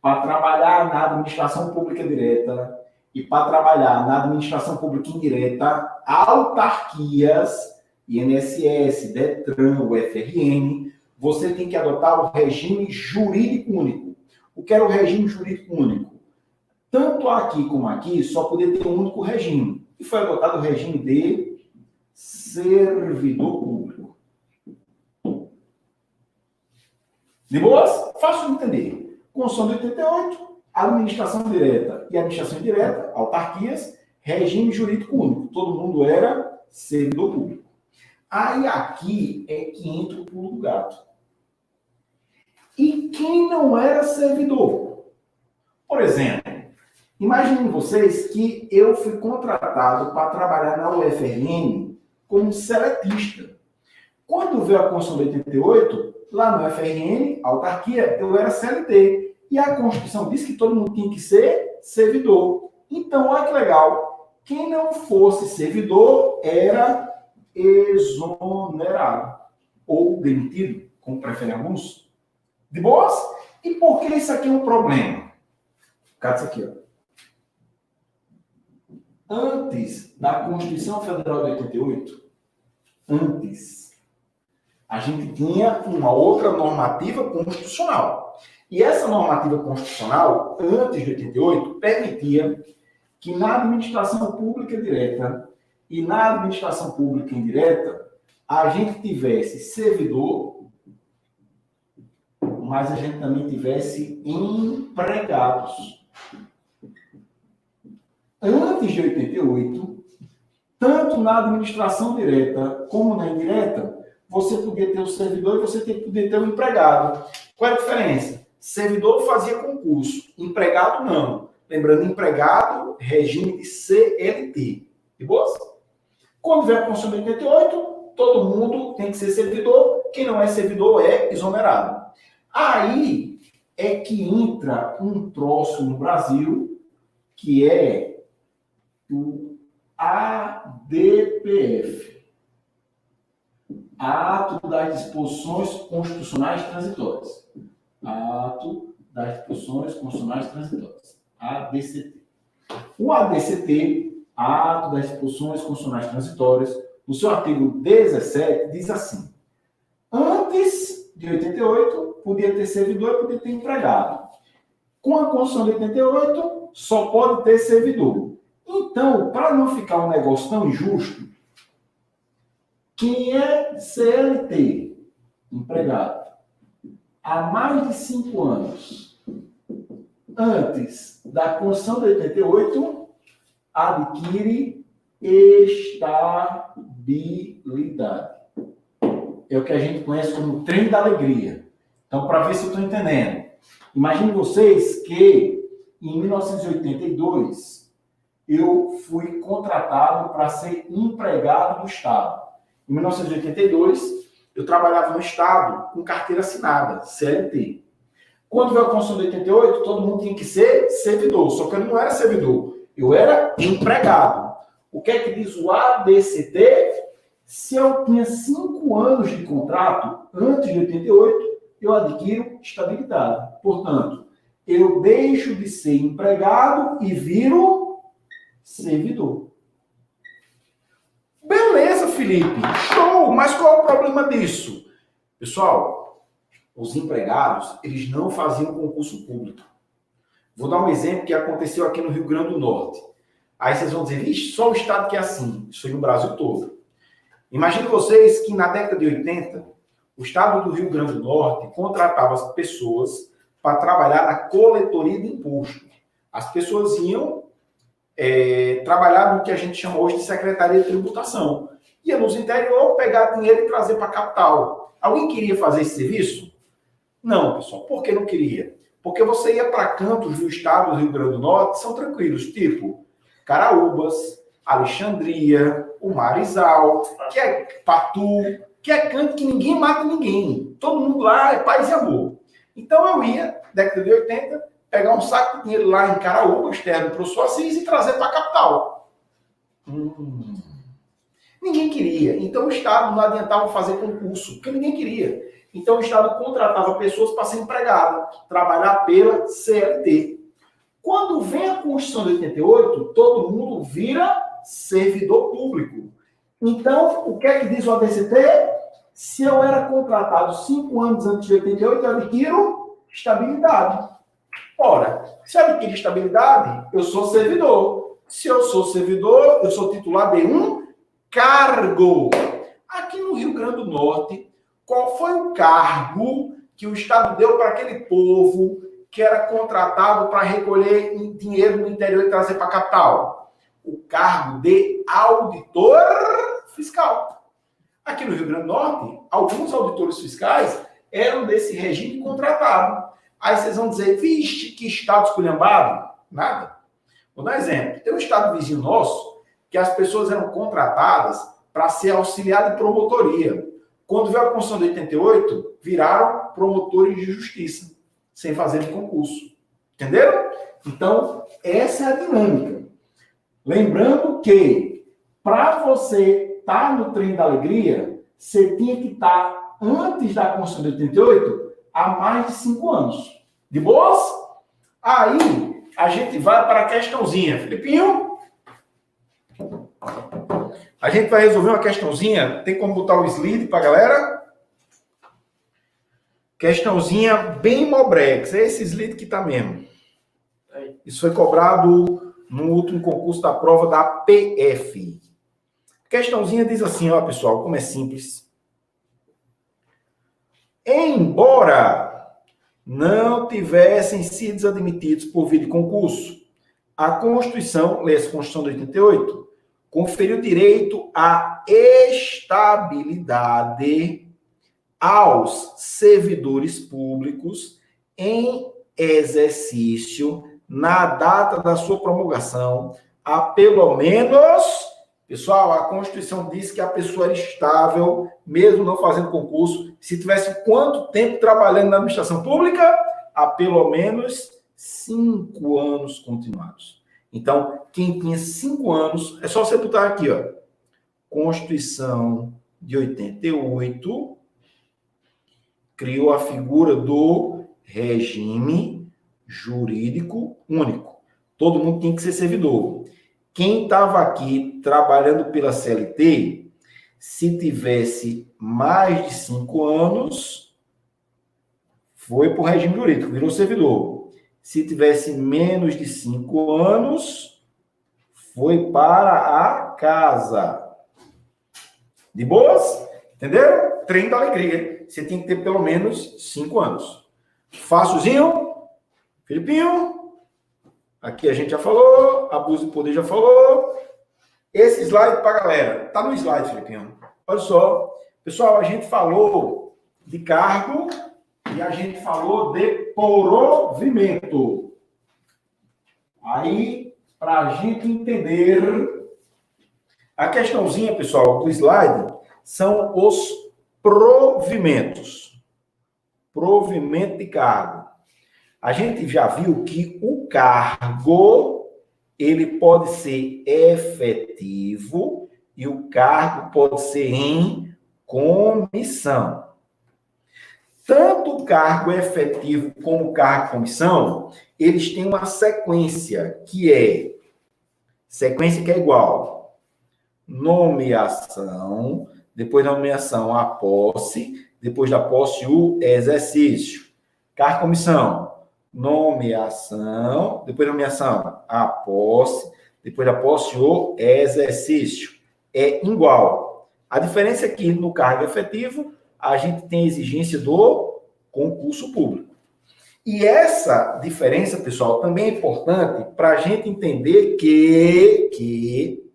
para trabalhar na administração pública direta e para trabalhar na administração pública indireta, autarquias, INSS, DETRAN, UFRN, você tem que adotar o regime jurídico único. O que era o regime jurídico único? Tanto aqui como aqui, só podia ter um único regime. E foi adotado o regime de servidor público. De boas? Fácil de entender. Constituição de 88, administração direta e administração indireta, autarquias, regime jurídico único. Todo mundo era servidor público. Aí aqui é que entra o pulo do gato. E quem não era servidor? Por exemplo, imaginem vocês que eu fui contratado para trabalhar na UFRN como seletista. Quando veio a Constituição de 88, lá no UFRN, autarquia, eu era CLT. E a Constituição diz que todo mundo tinha que ser servidor. Então, olha que legal. Quem não fosse servidor era exonerado. Ou demitido, como preferem alguns. De boas? E por que isso aqui é um problema? Cadê isso aqui, ó? Antes da Constituição Federal de 88, a gente tinha uma outra normativa constitucional. E essa normativa constitucional, antes de 88, permitia que na administração pública direta e na administração pública indireta, a gente tivesse servidor, mas a gente também tivesse empregados. Antes de 88, tanto na administração direta como na indireta, você podia ter o servidor e você podia ter o empregado. Qual é a diferença? Servidor fazia concurso, empregado não. Lembrando, empregado, regime de CLT. De boas? Quando vier a Constituição de 88, todo mundo tem que ser servidor. Quem não é servidor é exonerado. Aí é que entra um troço no Brasil que é o ADPF. Ato das Disposições Constitucionais Transitórias. Ato das Disposições Constitucionais Transitórias. ADCT. O ADCT, Ato das Disposições Constitucionais Transitórias, no seu artigo 17, diz assim: antes de 88, podia ter servidor e podia ter empregado. Com a Constituição de 88, só pode ter servidor. Então, para não ficar um negócio tão injusto, quem é CLT, empregado, há mais de 5 anos, antes da Constituição de 88, adquire estabilidade. É o que a gente conhece como trem da alegria. Então, para ver se eu estou entendendo. Imagine vocês que, em 1982, eu fui contratado para ser empregado do Estado. Em 1982, eu trabalhava no Estado com carteira assinada, CLT. Quando veio a Constituição de 88, todo mundo tinha que ser servidor, só que eu não era servidor, eu era empregado. O que é que diz o ADCT? Se eu tinha 5 anos de contrato antes de 88, eu adquiro estabilidade. Portanto, eu deixo de ser empregado e viro servidor. Beleza, Felipe. Show! Mas qual é o problema disso? Pessoal, os empregados, eles não faziam concurso público. Vou dar um exemplo que aconteceu aqui no Rio Grande do Norte. Aí vocês vão dizer, vixe, só o estado que é assim. Isso foi no Brasil todo. Imagine vocês que na década de 80, o estado do Rio Grande do Norte contratava as pessoas para trabalhar na coletoria de imposto. As pessoas iam trabalhar no que a gente chama hoje de Secretaria de Tributação. Ia nos interior, pegar dinheiro e trazer para a capital. Alguém queria fazer esse serviço? Não, pessoal. Por que não queria? Porque você ia para cantos do estado do Rio Grande do Norte, são tranquilos, tipo Caraúbas, Alexandria, o Marizal, que é Patu, que é canto que ninguém mata ninguém. Todo mundo lá é paz e amor. Então eu ia, década de 80, pegar um saco de dinheiro lá em Caraúbas, terra do professor Assis, e trazer para a capital. Ninguém queria. Então o Estado não adiantava fazer concurso, porque ninguém queria. Então o Estado contratava pessoas para ser empregada, trabalhar pela CLT. Quando vem a Constituição de 88, todo mundo vira servidor público. Então, o que é que diz o ADCT? Se eu era contratado 5 anos antes de 88, eu adquiro estabilidade. Ora, se eu adquiro estabilidade, eu sou servidor. Se eu sou servidor, eu sou titular de um cargo. Aqui no Rio Grande do Norte, qual foi o cargo que o Estado deu para aquele povo que era contratado para recolher dinheiro no interior e trazer para a capital? O cargo de auditor fiscal. Aqui no Rio Grande do Norte, alguns auditores fiscais eram desse regime contratado. Aí vocês vão dizer, vixe, que estado esculhambado. Nada. Vou dar um exemplo. Tem um estado vizinho nosso que as pessoas eram contratadas para ser auxiliar de promotoria. Quando veio a Constituição de 88, viraram promotores de justiça, sem fazer concurso. Entenderam? Então, essa é a dinâmica. Lembrando que, para você estar no trem da alegria, você tinha que estar, antes da Constituição de 88, há mais de 5 anos. De boas? Aí, a gente vai para a questãozinha. Filipinho? A gente vai resolver uma questãozinha. Tem como botar o slide para a galera? Questãozinha bem mobrex. É esse slide que está mesmo. Isso foi cobrado no último concurso da prova da PF. Questãozinha diz assim, ó, pessoal, como é simples. Embora não tivessem sido admitidos por via de concurso, a Constituição, lê-se Constituição de 88, conferiu direito à estabilidade aos servidores públicos em exercício na data da sua promulgação há pelo menos... Pessoal, a Constituição diz que a pessoa era estável, mesmo não fazendo concurso, se tivesse quanto tempo trabalhando na administração pública? Há pelo menos 5 anos continuados. Então, quem tinha 5 anos, é só você botar aqui, ó. Constituição de 88 criou a figura do regime jurídico único. Todo mundo tinha que ser servidor. Quem estava aqui trabalhando pela CLT, se tivesse mais de 5 anos, foi para o regime jurídico, virou servidor. Se tivesse menos de 5 anos, foi para a casa. De boas? Entenderam? Trem da alegria. Você tem que ter pelo menos 5 anos. Fácilzinho? Filipinho? Aqui a gente já falou, abuso de poder já falou. Esse slide para a galera. Tá no slide, Filipinho. Olha só. Pessoal, a gente falou de cargo e a gente falou de provimento. Aí, para a gente entender, a questãozinha, pessoal, do slide são os provimentos. Provimento de cargo. A gente já viu que o cargo, ele pode ser efetivo e o cargo pode ser em comissão. Tanto o cargo efetivo como o cargo comissão, eles têm uma sequência que é igual. Nomeação, depois da nomeação a posse, depois da posse, o exercício. Cargo e comissão, nomeação, depois da nomeação, a posse, depois da posse, o exercício. É igual. A diferença é que no cargo efetivo, a gente tem a exigência do concurso público. E essa diferença, pessoal, também é importante para a gente entender que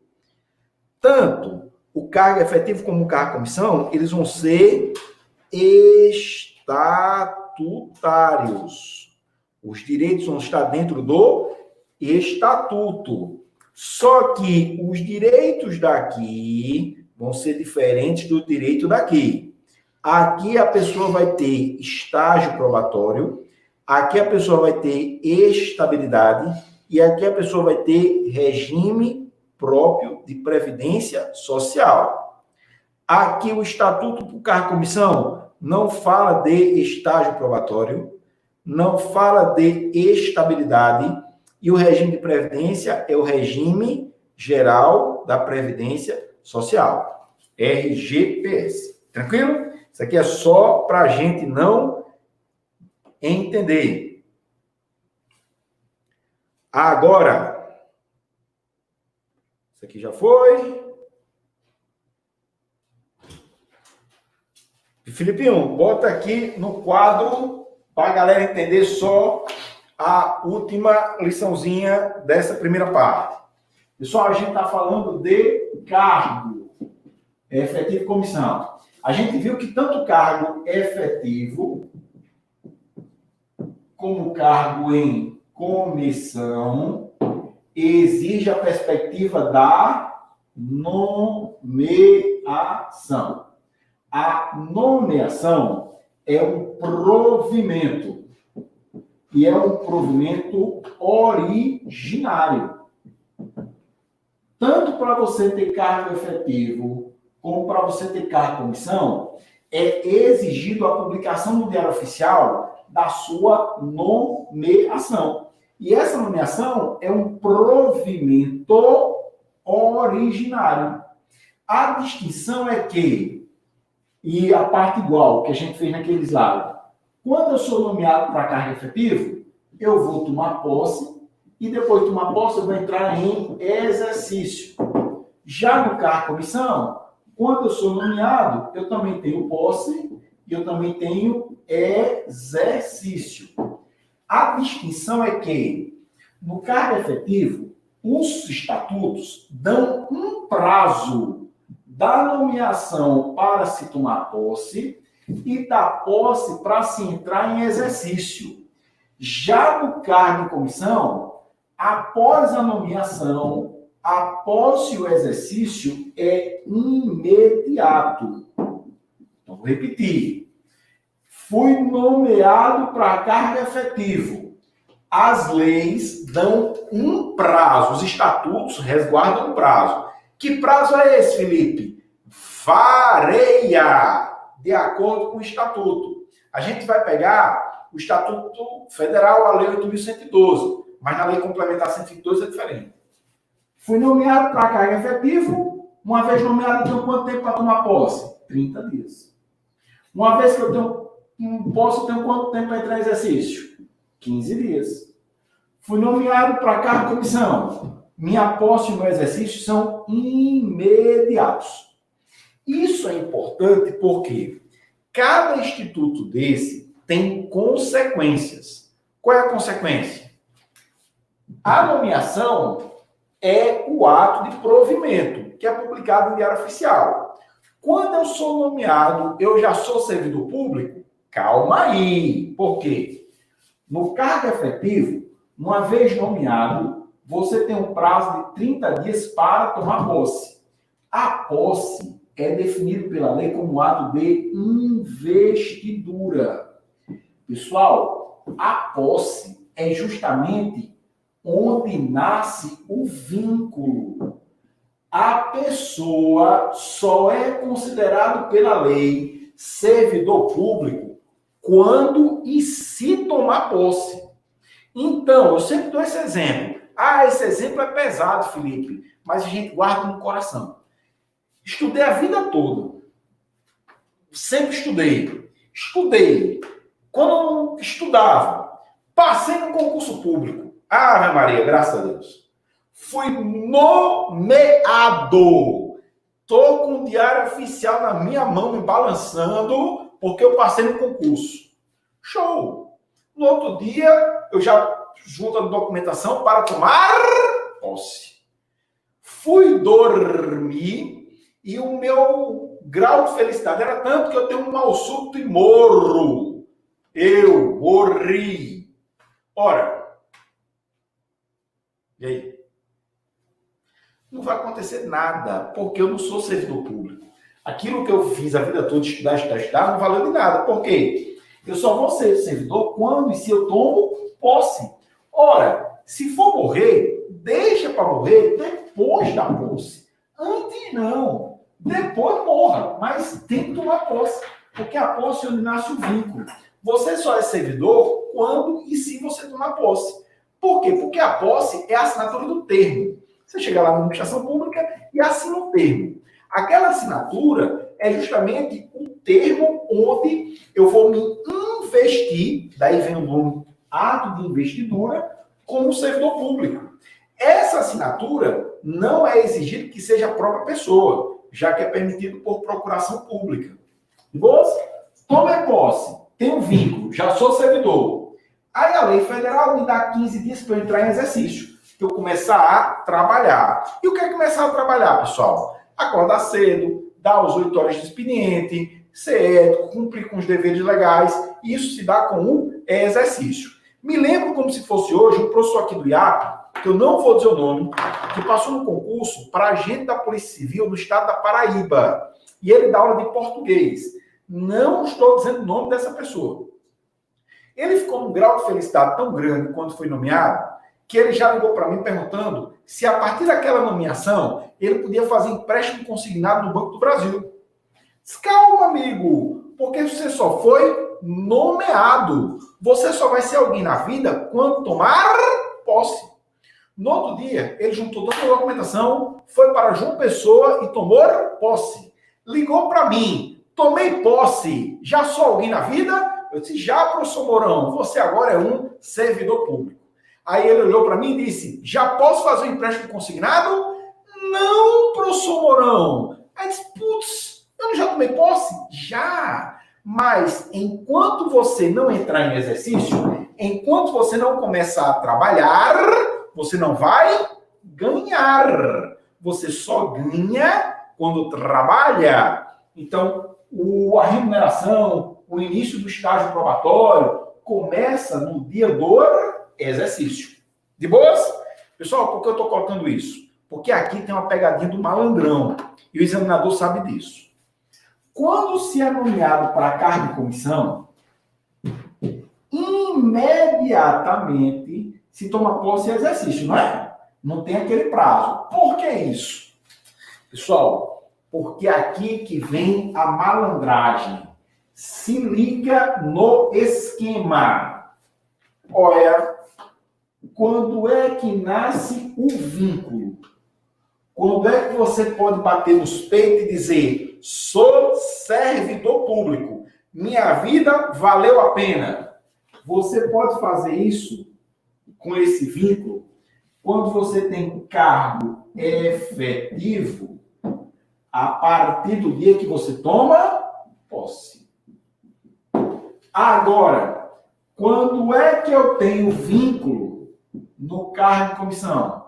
tanto o cargo efetivo como o cargo comissão, eles vão ser estatutários. Os direitos vão estar dentro do estatuto. Só que os direitos daqui vão ser diferentes do direito daqui. Aqui a pessoa vai ter estágio probatório, aqui a pessoa vai ter estabilidade e aqui a pessoa vai ter regime próprio de previdência social. Aqui o estatuto do cargo comissão não fala de estágio probatório, não fala de estabilidade e o regime de previdência é o regime geral da previdência social, RGPS. Tranquilo? Isso aqui é só para a gente não entender. Agora, isso aqui já foi. Filipinho, bota aqui no quadro para a galera entender só a última liçãozinha dessa primeira parte. Pessoal, a gente está falando de cargo efetivo e comissão. A gente viu que tanto cargo efetivo como cargo em comissão exige a perspectiva da nomeação. A nomeação é um provimento e é um provimento originário. Tanto para você ter cargo efetivo como para você ter cargo de comissão, é exigido a publicação no Diário Oficial da sua nomeação. E essa nomeação é um provimento originário. A distinção é que, e a parte igual que a gente fez naquele slide, quando eu sou nomeado para cargo efetivo, eu vou tomar posse e depois de tomar posse eu vou entrar em exercício. Já no cargo comissão, quando eu sou nomeado, eu também tenho posse e eu também tenho exercício. A distinção é que, no cargo efetivo, os estatutos dão um prazo da nomeação para se tomar posse e da posse para se entrar em exercício. Já no cargo de comissão, após a nomeação, a posse e o exercício é imediato. Então, vou repetir. Fui nomeado para cargo efetivo. As leis dão um prazo, os estatutos resguardam um prazo. Que prazo é esse, Felipe? Varia de acordo com o estatuto. A gente vai pegar o Estatuto Federal, a Lei 8.112, mas na Lei Complementar 112 é diferente. Fui nomeado para cargo efetivo, uma vez nomeado, eu tenho quanto tempo para tomar posse? 30 dias. Uma vez que eu tenho posse, eu tenho quanto tempo para entrar em exercício? 15 dias. Fui nomeado para cargo de comissão. Minha posse e meu exercício são imediatos. Isso é importante porque cada instituto desse tem consequências. Qual é a consequência? A nomeação é o ato de provimento, que é publicado no Diário Oficial. Quando eu sou nomeado, eu já sou servidor público? Calma aí. Por quê? No cargo efetivo, uma vez nomeado, você tem um prazo de 30 dias para tomar posse. A posse é definida pela lei como ato de investidura. Pessoal, a posse é justamente onde nasce o vínculo. A pessoa só é considerado pela lei servidor público quando e se tomar posse. Então, eu sempre dou esse exemplo. Esse exemplo é pesado, Felipe, mas a gente guarda no coração. Estudei a vida toda. sempre estudei. Quando eu estudava, passei no concurso público. Ave Maria, graças a Deus. Fui nomeado. Tô com o diário oficial na minha mão, me balançando, porque eu passei no concurso. Show! No outro dia, eu já junto a documentação para tomar posse. Fui dormir e o meu grau de felicidade era tanto que eu tenho um mal súbito e morro. Eu morri. Ora, e aí? Não vai acontecer nada, porque eu não sou servidor público. Aquilo que eu fiz a vida toda, estudar, não valeu de nada. Por quê? Eu só vou ser servidor quando e se eu tomo posse. Ora, se for morrer, deixa para morrer depois da posse. Antes não. Depois morra, mas tem que tomar posse. Porque a posse é onde nasce o vínculo. Você só é servidor quando e se você tomar posse. Por quê? Porque a posse é a assinatura do termo. Você chega lá na administração pública e assina o termo. Aquela assinatura é justamente o termo onde eu vou me investir, daí vem o nome ato de investidura, como servidor público. Essa assinatura não é exigido que seja a própria pessoa, já que é permitido por procuração pública. Você tome posse, tenho vínculo, já sou servidor. Aí a lei federal me dá 15 dias para eu entrar em exercício, para eu começar a trabalhar. E o que é começar a trabalhar, pessoal? Acordar cedo, dar os 8 horas de expediente, ser ético, cumprir com os deveres legais. Isso se dá com um exercício. Me lembro como se fosse hoje um professor aqui do IAP, que eu não vou dizer o nome, que passou no concurso para agente da Polícia Civil no estado da Paraíba. E ele dá aula de português. Não estou dizendo o nome dessa pessoa. Ele ficou num grau de felicidade tão grande quando foi nomeado, que ele já ligou para mim perguntando se a partir daquela nomeação ele podia fazer empréstimo consignado no Banco do Brasil. Calma, amigo, porque você só foi nomeado. Você só vai ser alguém na vida quando tomar posse. No outro dia, ele juntou toda a documentação, foi para João Pessoa e tomou posse. Ligou para mim, tomei posse, já sou alguém na vida? Eu disse, já, professor Mourão, você agora é um servidor público. Aí ele olhou para mim e disse, já posso fazer um empréstimo consignado? Não, professor Mourão. Aí disse, putz, eu não já tomei posse? Já. Mas enquanto você não entrar em exercício, enquanto você não começar a trabalhar, você não vai ganhar. Você só ganha quando trabalha. Então, a remuneração, o início do estágio probatório começa no dia do exercício. De boas? Pessoal, por que eu estou colocando isso? Porque aqui tem uma pegadinha do malandrão. E o examinador sabe disso. Quando se é nomeado para cargo de comissão, imediatamente se toma posse e exercício, não é? Não tem aquele prazo. Por que isso? Pessoal, porque aqui que vem a malandragem. Se liga no esquema. Olha, quando é que nasce o vínculo? Quando é que você pode bater nos peitos e dizer, sou servidor público, minha vida valeu a pena? Você pode fazer isso com esse vínculo quando você tem cargo efetivo a partir do dia que você toma posse. Agora, quando é que eu tenho vínculo no cargo de comissão?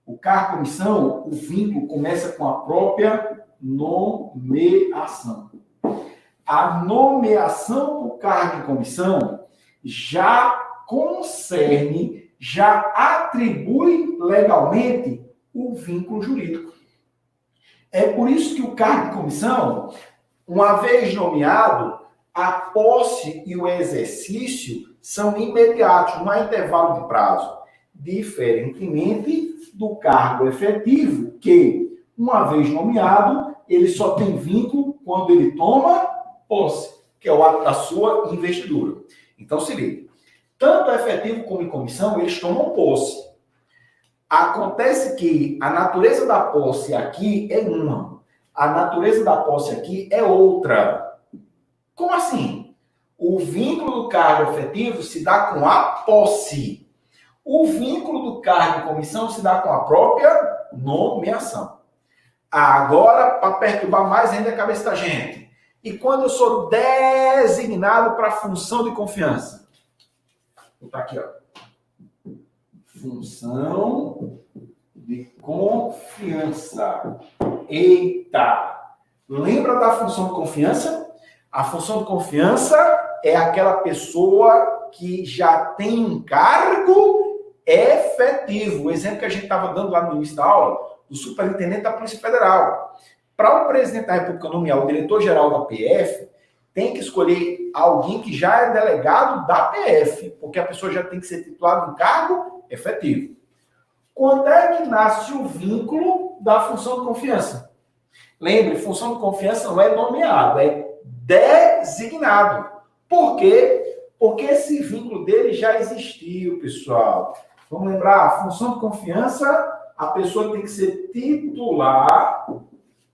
O cargo de comissão, o vínculo começa com a própria nomeação. A nomeação do cargo de comissão já concerne, já atribui legalmente o vínculo jurídico. É por isso que o cargo de comissão, uma vez nomeado, a posse e o exercício são imediatos, não há intervalo de prazo. Diferentemente do cargo efetivo, que, uma vez nomeado, ele só tem vínculo quando ele toma posse, que é o ato da sua investidura. Então, se liga. Tanto efetivo como em comissão, eles tomam posse. Acontece que a natureza da posse aqui é uma, a natureza da posse aqui é outra. Como assim? O vínculo do cargo efetivo se dá com a posse. O vínculo do cargo e comissão se dá com a própria nomeação. Agora, para perturbar mais ainda a cabeça da gente. E quando eu sou designado para a função de confiança? Vou botar aqui, ó. Função de confiança. Eita! Lembra da função de confiança? A função de confiança é aquela pessoa que já tem um cargo efetivo. O exemplo que a gente estava dando lá no início da aula, do superintendente da Polícia Federal. Para o presidente da República nomear o diretor-geral da PF, tem que escolher alguém que já é delegado da PF, porque a pessoa já tem que ser titulada em cargo efetivo. Quando é que nasce o vínculo da função de confiança? Lembre, função de confiança não é nomeado, é designado. Por quê? Porque esse vínculo dele já existiu, pessoal. Vamos lembrar, a função de confiança, a pessoa tem que ser titular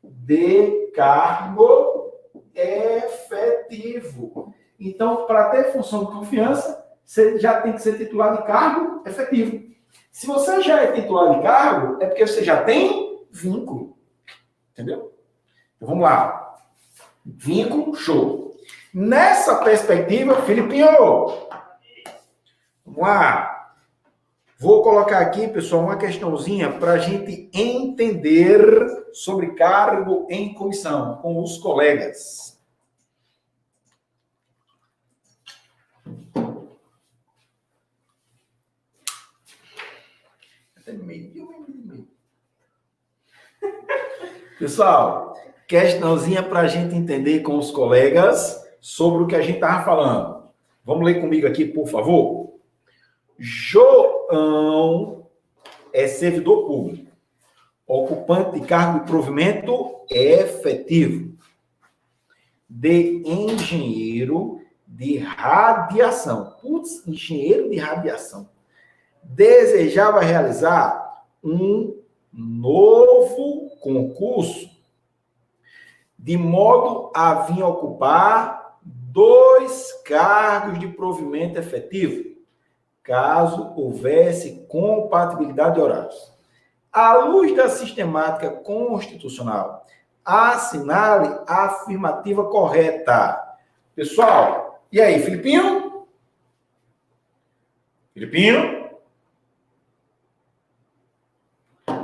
de cargo efetivo. Então, para ter função de confiança, você já tem que ser titular de cargo efetivo. Se você já é titular de cargo, é porque você já tem vínculo. Entendeu? Então, vamos lá. Vínculo, show. Nessa perspectiva, Filipinho, vamos lá. Vou colocar aqui, pessoal, uma questãozinha para a gente entender sobre cargo em comissão com os colegas. Até meio. Pessoal, questãozinha para a gente entender com os colegas sobre o que a gente estava falando. Vamos ler comigo aqui, por favor? João é servidor público, ocupante de cargo de provimento efetivo, de engenheiro de radiação. Putz, engenheiro de radiação. Desejava realizar um novo concurso, de modo a vir ocupar 2 cargos de provimento efetivo, caso houvesse compatibilidade de horários. À luz da sistemática constitucional, assinale a afirmativa correta. Pessoal, e aí, Filipinho? Filipinho?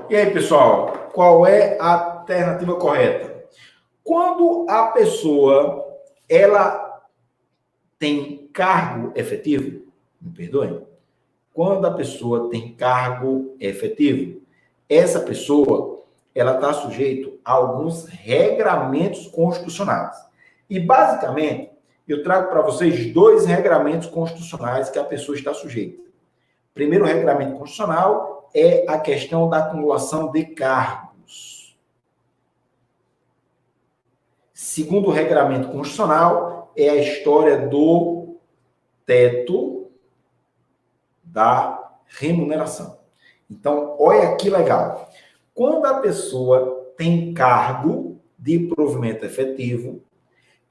E aí, pessoal, qual é a alternativa correta? Quando a pessoa, ela tem cargo efetivo, me perdoem, quando a pessoa tem cargo efetivo, essa pessoa, ela está sujeita a alguns regramentos constitucionais. E, basicamente, eu trago para vocês 2 regramentos constitucionais que a pessoa está sujeita. Primeiro regramento constitucional é a questão da acumulação de cargos. Segundo regramento constitucional é a história do teto da remuneração. Então, olha que legal. Quando a pessoa tem cargo de provimento efetivo,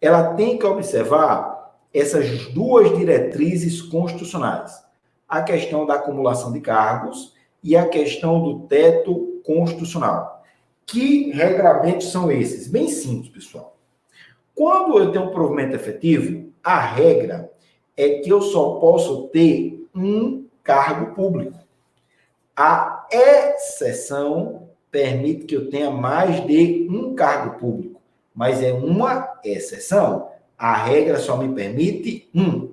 ela tem que observar essas 2 diretrizes constitucionais. A questão da acumulação de cargos e a questão do teto constitucional. Que regramentos são esses? Bem simples, pessoal. Quando eu tenho um provimento efetivo, a regra é que eu só posso ter um cargo público. A exceção permite que eu tenha mais de um cargo público, mas é uma exceção. A regra só me permite um.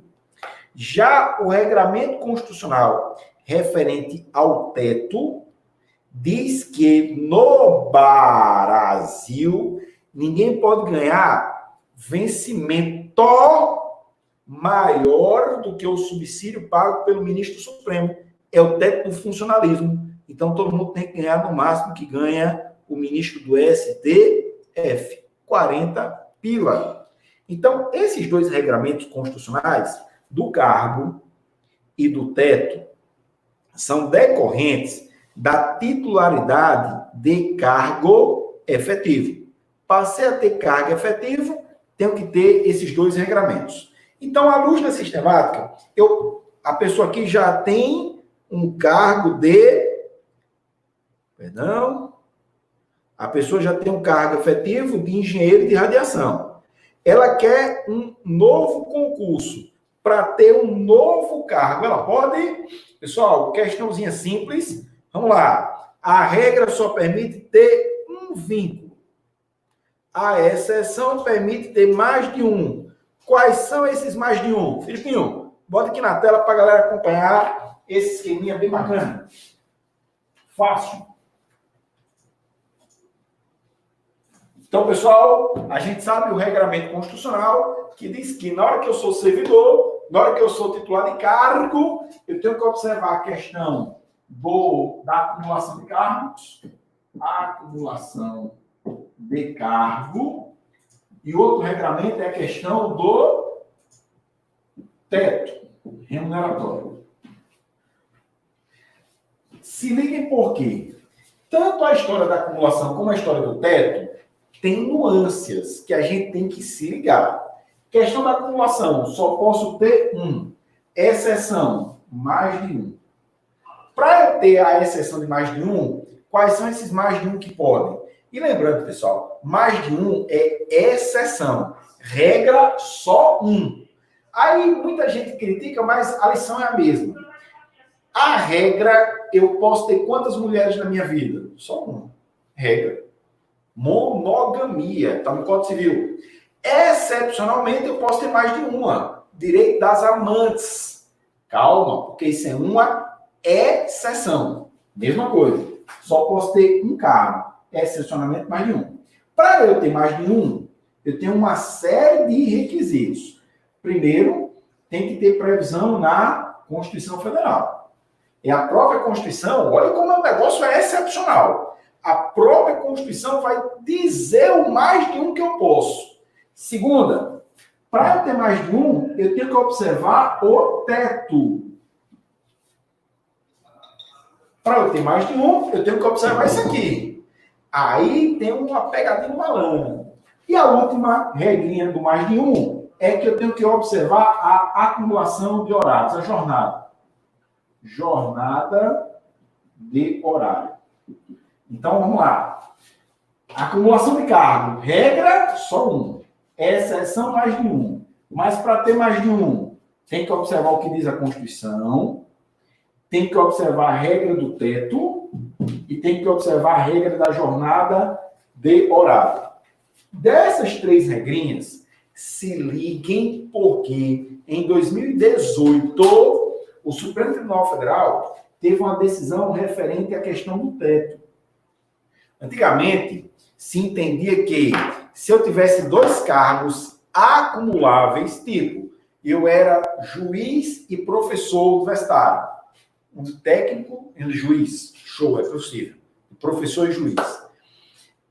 Já o regramento constitucional referente ao teto diz que no Brasil ninguém pode ganhar vencimento maior do que o subsídio pago pelo ministro Supremo. É o teto do funcionalismo. Então, todo mundo tem que ganhar no máximo que ganha o ministro do STF, 40 pila. Então, esses 2 regramentos constitucionais, do cargo e do teto, são decorrentes da titularidade de cargo efetivo. Passei a ter cargo efetivo, tenho que ter esses dois regramentos. Então, à luz da sistemática, a pessoa aqui já tem um cargo de... Perdão. A pessoa já tem um cargo efetivo de engenheiro de radiação. Ela quer um novo concurso para ter um novo cargo. Ela pode? Pessoal, questãozinha simples. Vamos lá. A regra só permite ter um vínculo. A exceção permite ter mais de um. Quais são esses mais de um? Filipinho, bota aqui na tela para a galera acompanhar esse esqueminha bem bacana. Fácil. Então, pessoal, a gente sabe o regramento constitucional que diz que na hora que eu sou servidor, na hora que eu sou titular de cargo, eu tenho que observar a questão da acumulação de cargos, a acumulação de cargo, e outro regramento é a questão do teto remuneratório. Se liguem por quê? Tanto a história da acumulação como a história do teto tem nuances que a gente tem que se ligar. Questão da acumulação, só posso ter um. Exceção, mais de um. Para eu ter a exceção de mais de um, quais são esses mais de um que podem? E lembrando, pessoal, mais de um é exceção. Regra, só um. Aí muita gente critica, mas a lição é a mesma. A regra, eu posso ter quantas mulheres na minha vida? Só uma. Regra. Monogamia, está no Código Civil. Excepcionalmente, eu posso ter mais de uma. Direito das amantes. Calma, porque isso é uma exceção. Mesma coisa. Só posso ter um cargo. Excepcionalmente, mais de um. Para eu ter mais de um, eu tenho uma série de requisitos. Primeiro, tem que ter previsão na Constituição Federal. E a própria Constituição, olha como o negócio é excepcional. A própria Constituição vai dizer o mais de um que eu posso. Segunda, para eu ter mais de um, eu tenho que observar o teto. Para eu ter mais de um, eu tenho que observar isso aqui. Aí tem uma pegadinha no malandro. E a última regrinha do mais de um é que eu tenho que observar a acumulação de horários, a jornada. Jornada de horário. Então, vamos lá. Acumulação de cargo. Regra, só um. Exceção, mais de um. Mas para ter mais de um, tem que observar o que diz a Constituição, tem que observar a regra do teto e tem que observar a regra da jornada de horário. Dessas três regrinhas, se liguem porque em 2018, o Supremo Tribunal Federal teve uma decisão referente à questão do teto. Antigamente, se entendia que se eu tivesse dois cargos acumuláveis, tipo, eu era juiz e professor universitário, um técnico e um juiz, show, é possível, professor e juiz.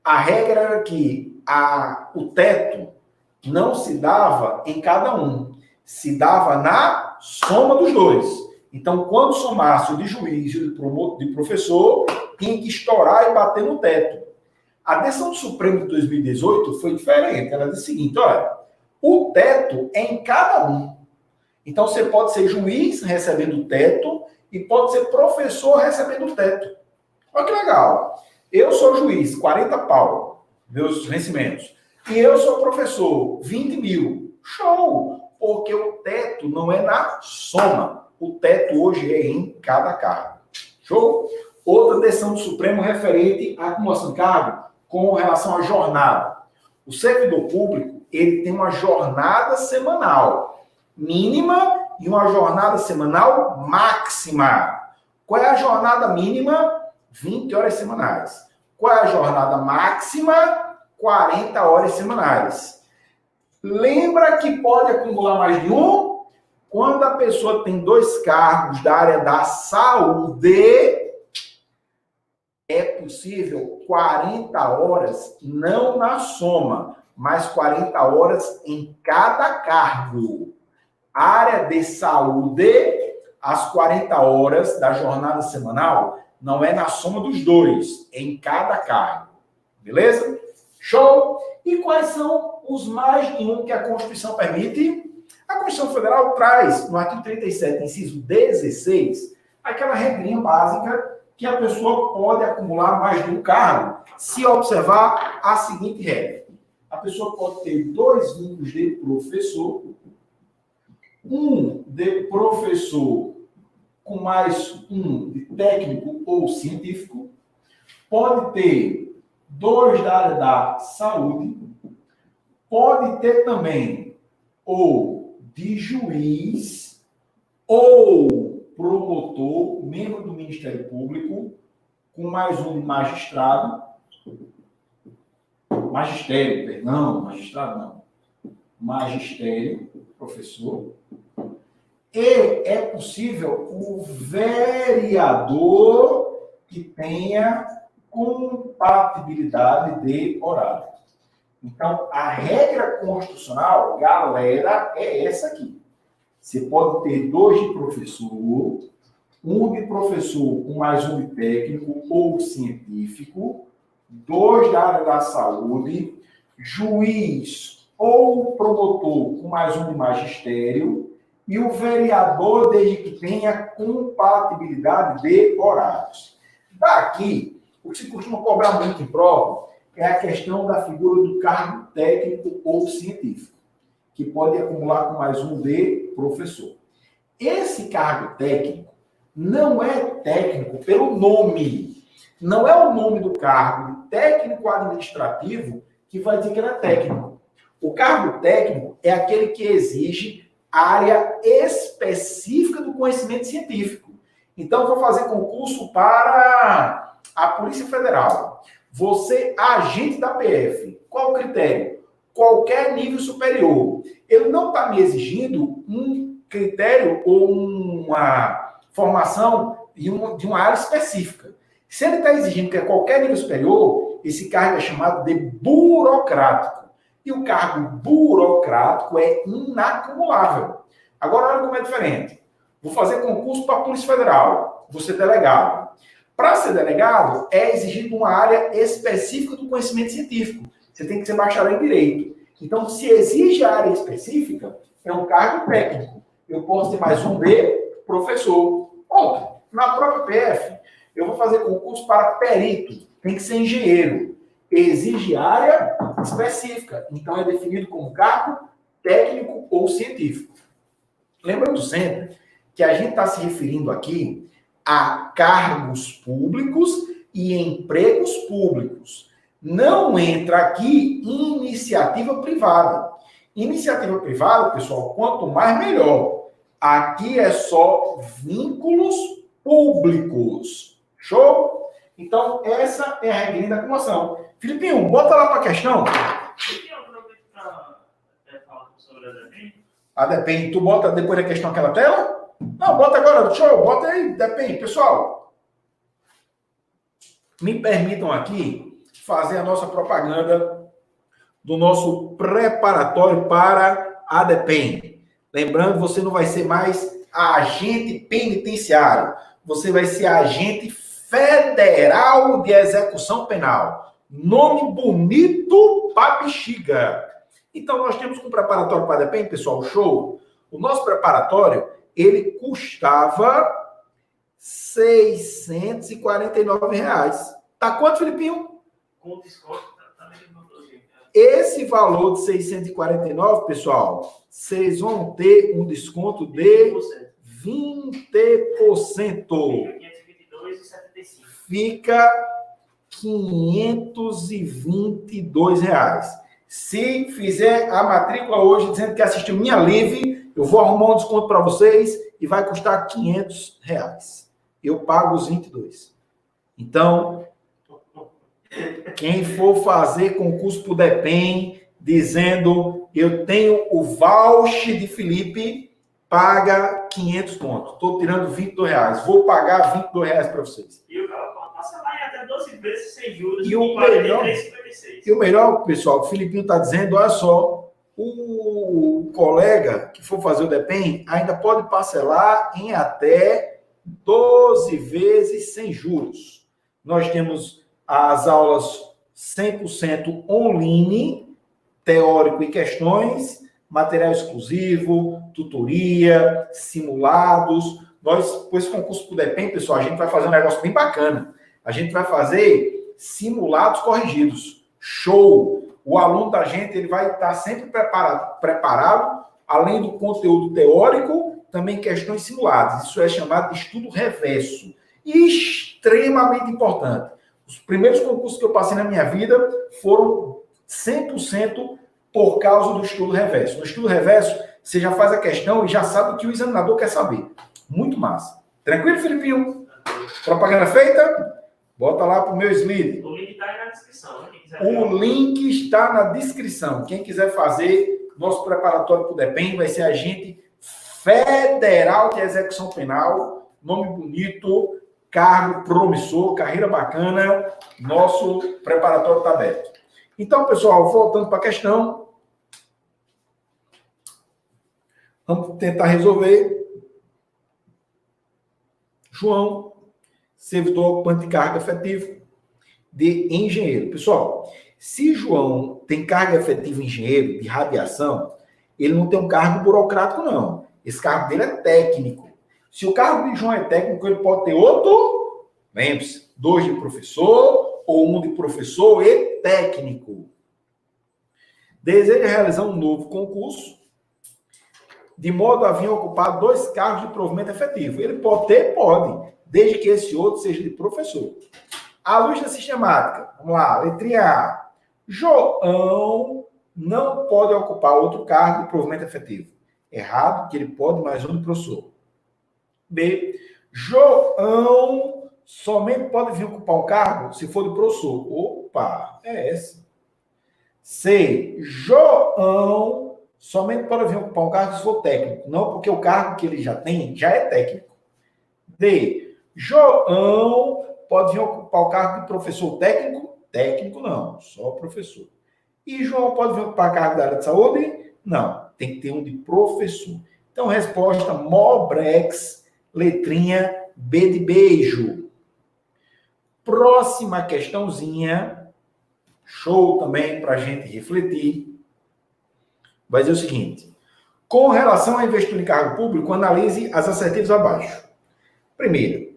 A regra era que o teto não se dava em cada um, se dava na soma dos dois. Então, quando somasse o de juiz e o de professor, tinha que estourar e bater no teto. A decisão do Supremo de 2018 foi diferente. Ela disse o seguinte, olha, o teto é em cada um. Então, você pode ser juiz recebendo o teto e pode ser professor recebendo o teto. Olha que legal. Eu sou juiz, 40 pau, meus vencimentos. E eu sou professor, 20 mil. Show! Porque o teto não é na soma. O teto hoje é em cada cargo. Show? Outra decisão do Supremo referente à acumulação de cargo com relação à jornada. O servidor público, ele tem uma jornada semanal mínima e uma jornada semanal máxima. Qual é a jornada mínima? 20 horas semanais. Qual é a jornada máxima? 40 horas semanais. Lembra que pode acumular mais de um? Quando a pessoa tem dois cargos da área da saúde, é possível 40 horas, não na soma, mas 40 horas em cada cargo. Área de saúde, as 40 horas da jornada semanal, não é na soma dos dois, é em cada cargo. Beleza? Show! E quais são os mais de um que a Constituição permite. A Constituição Federal traz, no artigo 37, inciso 16, aquela regrinha básica que a pessoa pode acumular mais de um cargo se observar a seguinte regra. A pessoa pode ter 2 vínculos de professor, um de professor com mais um de técnico ou científico, pode ter 2 da área da saúde, pode ter também ou de juiz ou promotor, membro do Ministério Público, com mais um de magistrado, magistério não, magistério, professor, e é possível o vereador que tenha compatibilidade de horário. Então, a regra constitucional, galera, é essa aqui. Você pode ter 2 de professor, um de professor com mais um de técnico ou científico, 2 da área da saúde, juiz ou promotor com mais um de magistério e o vereador desde que tenha compatibilidade de horários. Daqui, o que se costuma cobrar muito em prova é a questão da figura do cargo técnico ou científico, que pode acumular com mais um de professor. Esse cargo técnico não é técnico pelo nome. Não é o nome do cargo de técnico administrativo que vai dizer que ele é técnico. O cargo técnico é aquele que exige área específica do conhecimento científico. Então, vou fazer concurso para a Polícia Federal. Você, agente da PF. Qual o critério? Qualquer nível superior. Ele não está me exigindo um critério ou uma formação de uma área específica. Se ele está exigindo que é qualquer nível superior, esse cargo é chamado de burocrático. E o cargo burocrático é inacumulável. Agora, olha como é diferente. Vou fazer concurso para a Polícia Federal. Vou ser delegado. Para ser delegado, é exigido uma área específica do conhecimento científico. Você tem que ser bacharel em Direito. Então, se exige a área específica, é um cargo técnico. Eu posso ter mais um de professor. Outro, na própria PF, eu vou fazer concurso para perito. Tem que ser engenheiro. Exige área específica. Então, é definido como cargo técnico ou científico. Lembrando sempre que a gente está se referindo aqui a cargos públicos e empregos públicos. Não entra aqui iniciativa privada. Iniciativa privada, pessoal, quanto mais melhor. Aqui é só vínculos públicos. Show? Então, essa é a regrinha da acumulação. Filipinho, bota lá para a questão. Tem alguma coisa para falar sobre a DEPEN? A DEPEN, tu bota depois da questão aquela tela? Não, bota agora, show, bota aí, DEPEN. Pessoal, me permitam aqui fazer a nossa propaganda do nosso preparatório para a DEPEN. Lembrando, você não vai ser mais agente penitenciário, você vai ser agente federal de execução penal. Nome bonito para bexiga. Então, nós temos um preparatório para a DEPEN, pessoal, show. O nosso preparatório, ele custava R$ 649. Tá quanto, Filipinho? Com desconto, tá meio motorzinho. Esse valor de 649, pessoal, vocês vão ter um desconto de 20%. Fica R$ 522. Se fizer a matrícula hoje dizendo que assistiu minha live, eu vou arrumar um desconto para vocês e vai custar R$ 500. Eu pago os 22. Então, quem for fazer concurso para o DEPEN, dizendo eu tenho o voucher de Felipe, paga 500 pontos. Estou tirando R$ 22. Vou pagar R$ 22 para vocês. E o cara passa lá em até 12 vezes sem juros. E o melhor, pessoal, o Filipinho está dizendo, olha só, o colega que for fazer o DEPEN ainda pode parcelar em até 12 vezes sem juros. Nós temos as aulas 100% online teórico e questões, material exclusivo, tutoria, simulados. Nós, com esse concurso do DEPEN, pessoal, a gente vai fazer um negócio bem bacana. A gente vai fazer simulados corrigidos. Show! O aluno da gente ele vai estar sempre preparado, além do conteúdo teórico, também questões simuladas. Isso é chamado de estudo reverso. Extremamente importante. Os primeiros concursos que eu passei na minha vida foram 100% por causa do estudo reverso. No estudo reverso, você já faz a questão e já sabe o que o examinador quer saber. Muito massa. Tranquilo, Filipinho? Propaganda feita? Bota lá pro meu slide. O link está aí na descrição, né? O link está na descrição. Quem quiser fazer nosso preparatório para o DEPEN vai ser agente federal de execução penal. Nome bonito, cargo promissor, carreira bacana. Nosso preparatório está aberto. Então, pessoal, voltando para a questão. Vamos tentar resolver. João, servidor ocupante de cargo efetivo de engenheiro. Pessoal, se João tem cargo efetivo engenheiro de radiação, ele não tem um cargo burocrático, não. Esse cargo dele é técnico. Se o cargo de João é técnico, ele pode ter outro, lembre-se, 2 de professor ou 1 de professor e técnico. Deseja realizar um novo concurso, de modo a vir ocupar 2 cargos de provimento efetivo. Ele pode ter? Pode, desde que esse outro seja de professor. À luz da sistemática, vamos lá, letrinha A. João não pode ocupar outro cargo de provimento efetivo. Errado, que ele pode mais um de professor. B. João somente pode vir ocupar um cargo se for de professor. Opa, é essa. C. João somente pode vir ocupar um cargo se for técnico. Não, porque o cargo que ele já tem já é técnico. D. João pode vir ocupar o cargo de professor técnico? Técnico não, só professor. E João pode vir ocupar o cargo da área de saúde? Não, tem que ter um de professor. Então, resposta Mobrex, letrinha B de beijo. Próxima questãozinha, show também para a gente refletir. Vai dizer o seguinte: com relação à investidura em cargo público, analise as assertivas abaixo. Primeiro,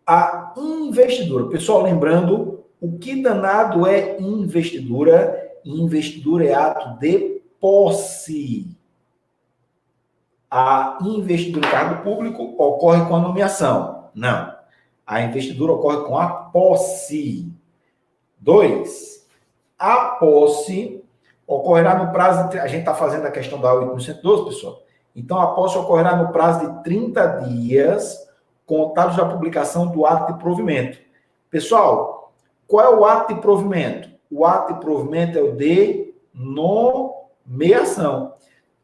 a investidura. Pessoal, lembrando, o que danado é investidura? Investidura é ato de posse. A investidura em cargo público ocorre com a nomeação. Não. A investidura ocorre com a posse. 2. A posse ocorrerá no prazo de... A gente está fazendo a questão da 8.112, pessoal. Então, a posse ocorrerá no prazo de 30 dias, contados da publicação do ato de provimento. Pessoal, qual é o ato de provimento? O ato de provimento é o de nomeação.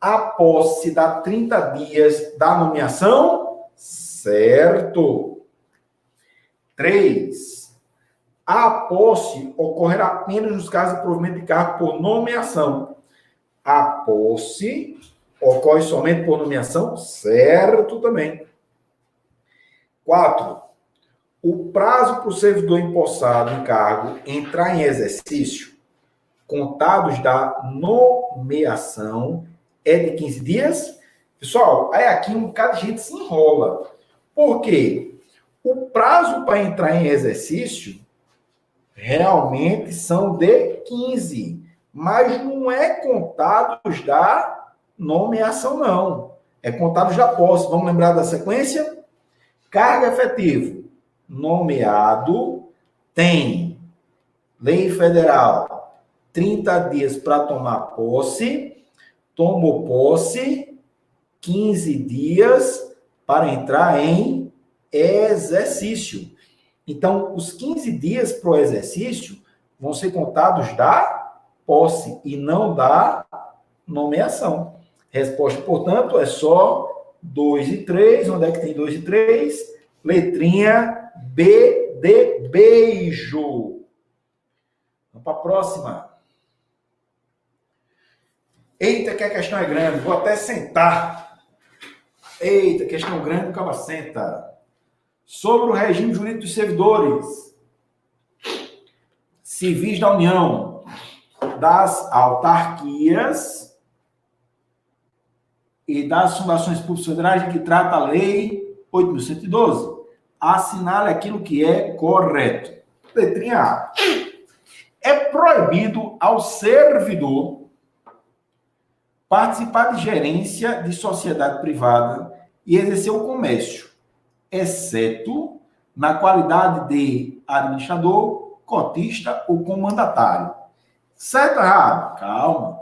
A posse dá 30 dias da nomeação? Certo. 3. A posse ocorrerá apenas nos casos de provimento de cargo por nomeação. A posse ocorre somente por nomeação? Certo também. 4. O prazo para o servidor empossado em cargo entrar em exercício, contados da nomeação, é de 15 dias? Pessoal, aí aqui um bocado de gente se enrola. Por quê? O prazo para entrar em exercício realmente são de 15, mas não é contados da nomeação, não. É contados da posse. Vamos lembrar da sequência? Cargo efetivo. Nomeado tem lei federal, 30 dias para tomar posse, tomou posse, 15 dias para entrar em exercício. Então, os 15 dias para o exercício vão ser contados da posse e não da nomeação. Resposta, portanto, é só 2 e 3. Onde é que tem 2 e 3? Letrinha B de beijo. Vamos para a próxima. Eita, que a questão é grande. Vou até sentar. Eita, questão grande, o cara senta. Sobre o regime jurídico dos servidores civis da União. das autarquias e das fundações públicas federais de que trata a Lei 8.112. Assinale aquilo que é correto. Letrinha A. É proibido ao servidor participar de gerência de sociedade privada e exercer o comércio, exceto na qualidade de administrador, cotista ou comandatário. Certo ou errado? Calma.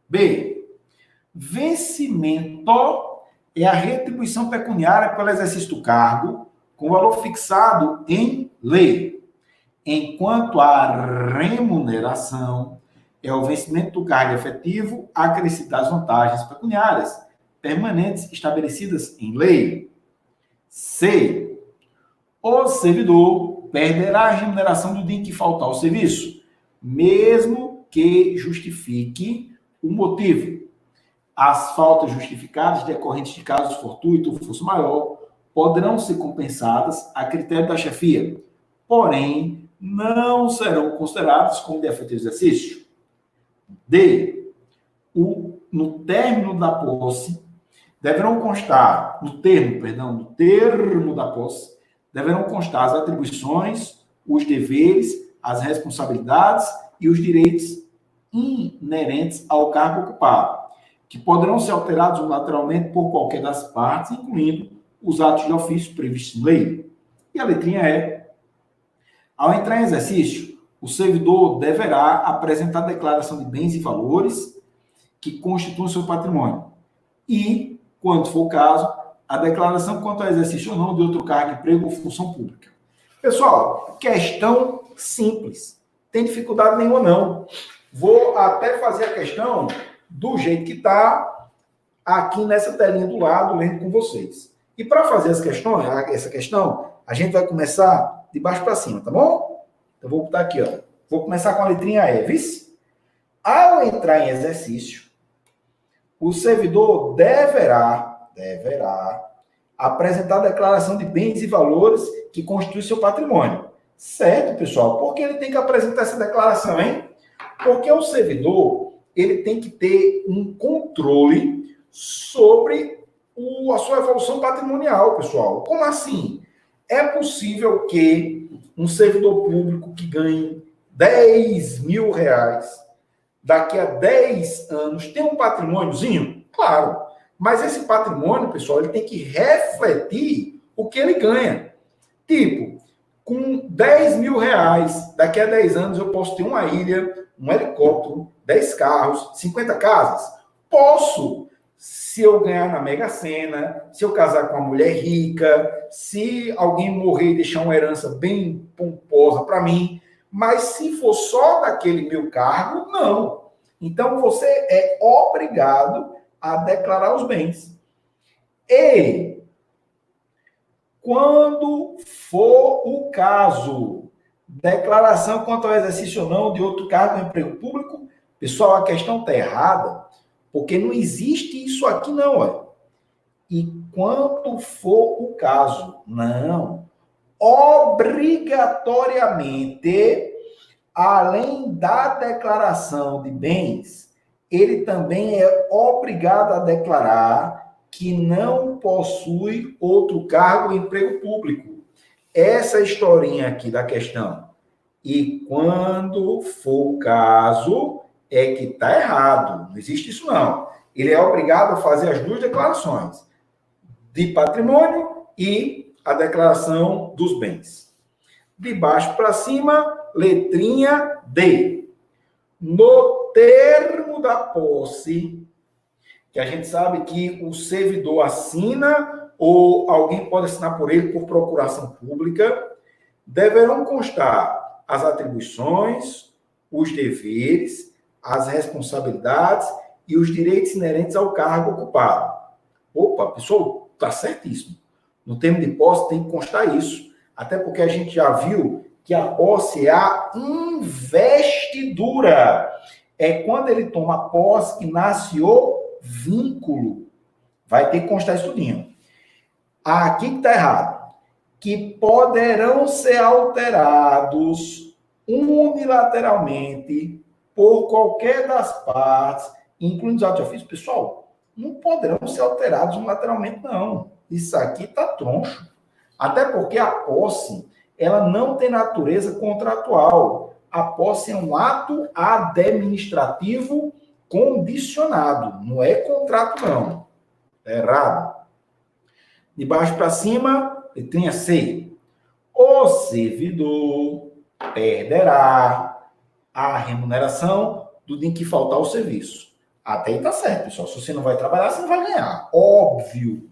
B. Vencimento é a retribuição pecuniária pelo exercício do cargo com valor fixado em lei, enquanto a remuneração é o vencimento do cargo efetivo acrescido das vantagens pecuniárias permanentes estabelecidas em lei. C. O servidor perderá a remuneração do dia em que faltar ao serviço, mesmo que justifique o motivo. As faltas justificadas decorrentes de casos fortuitos ou força maior poderão ser compensadas a critério da chefia, porém não serão consideradas como defeito de exercício. D. No término da posse, deverão constar, no termo da posse, deverão constar as atribuições, os deveres, as responsabilidades e os direitos inerentes ao cargo ocupado, que poderão ser alterados unilateralmente por qualquer das partes, incluindo os atos de ofício previstos em lei. E a letrinha E. Ao entrar em exercício, o servidor deverá apresentar declaração de bens e valores que constituem seu patrimônio. E, quando for o caso, a declaração quanto ao exercício ou não de outro cargo, emprego ou função pública. Pessoal, questão simples. Tem dificuldade nenhuma, não. Vou até fazer a questão do jeito que está aqui nessa telinha do lado, lendo com vocês. E para fazer essa questão, a gente vai começar de baixo para cima, tá bom? Então, vou botar aqui, ó. Vou começar com a letrinha E, viu? Ao entrar em exercício, o servidor deverá apresentar a declaração de bens e valores que constituem seu patrimônio. Certo, pessoal? Por que ele tem que apresentar essa declaração, hein? Porque o servidor, ele tem que ter um controle sobre a sua evolução patrimonial, pessoal. Como assim? É possível que um servidor público que ganhe 10 mil reais, daqui a 10 anos, tenha um patrimôniozinho? Claro. Mas esse patrimônio, pessoal, ele tem que refletir o que ele ganha. Tipo, com 10 mil reais, daqui a 10 anos eu posso ter uma ilha, um helicóptero, 10 carros, 50 casas? Posso, se eu ganhar na Mega Sena, se eu casar com uma mulher rica, se alguém morrer e deixar uma herança bem pomposa para mim. Mas se for só daquele meu cargo, não. Então, você é obrigado a declarar os bens. E, quando for o caso, declaração quanto ao exercício ou não de outro cargo em emprego público, pessoal, a questão está errada, porque não existe isso aqui não, ó. E quando for o caso, não. Obrigatoriamente, além da declaração de bens, ele também é obrigado a declarar que não possui outro cargo em emprego público. Essa historinha aqui da questão. E quando for o caso, é que está errado. Não existe isso, não. Ele é obrigado a fazer as duas declarações, de patrimônio e a declaração dos bens. De baixo para cima, letrinha D. No termo da posse, que a gente sabe que o servidor assina ou alguém pode assinar por ele por procuração pública, deverão constar as atribuições, os deveres, as responsabilidades e os direitos inerentes ao cargo ocupado. Opa, pessoal, está certíssimo. No termo de posse tem que constar isso. Até porque a gente já viu que a posse é a investidura. É quando ele toma posse que nasce o vínculo. Vai ter que constar isso tudinho. Aqui que está errado. Que poderão ser alterados unilateralmente por qualquer das partes, incluindo os atos de ofício, pessoal, não poderão ser alterados unilateralmente, não. Isso aqui está troncho. Até porque a posse, ela não tem natureza contratual. A posse é um ato administrativo condicionado. Não é contrato, não. É errado. De baixo para cima, letrinha C. O servidor perderá a remuneração do dia em que faltar o serviço. Até aí está certo, pessoal. Se você não vai trabalhar, você não vai ganhar. Óbvio.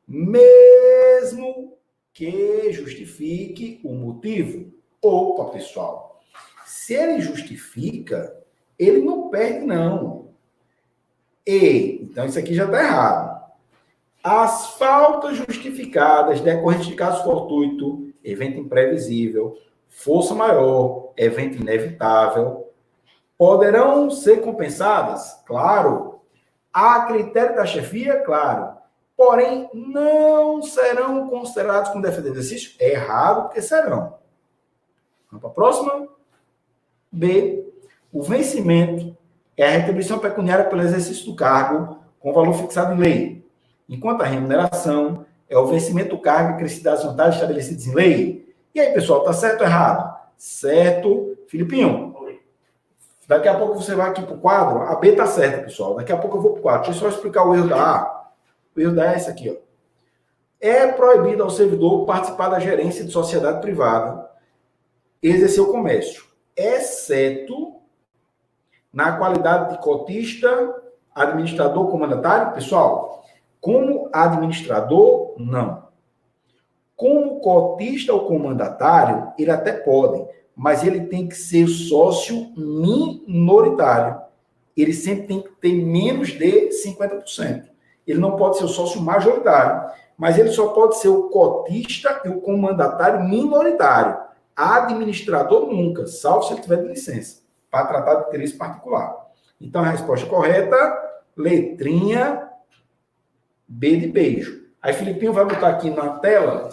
Mesmo que justifique o motivo. Opa, pessoal. Se ele justifica, ele não perde, não. Então isso aqui já está errado. As faltas justificadas decorrentes de caso fortuito, evento imprevisível, força maior, evento inevitável, poderão ser compensadas? Claro. A critério da chefia? Claro. Porém, não serão considerados como defeito de exercício? É errado, porque serão. Vamos para a próxima? B. O vencimento é a retribuição pecuniária pelo exercício do cargo com valor fixado em lei, enquanto a remuneração é o vencimento do cargo acrescido das vantagens estabelecidas em lei. E aí, pessoal, tá certo ou errado? Certo. Filipinho, daqui a pouco você vai aqui para o quadro. A B tá certa, pessoal. Daqui a pouco eu vou para o quadro. Deixa eu só explicar o erro da A. O erro da A é esse aqui, ó. É proibido ao servidor participar da gerência de sociedade privada e exercer o comércio, exceto na qualidade de cotista, administrador, comandatário. Pessoal, como administrador, não. Como cotista ou comandatário, ele até pode, mas ele tem que ser sócio minoritário. Ele sempre tem que ter menos de 50%. Ele não pode ser o sócio majoritário, mas ele só pode ser o cotista e o comandatário minoritário. Administrador nunca, salvo se ele tiver de licença, para tratar de interesse particular. Então, a resposta correta, letrinha B de beijo. Aí, Filipinho vai botar aqui na tela,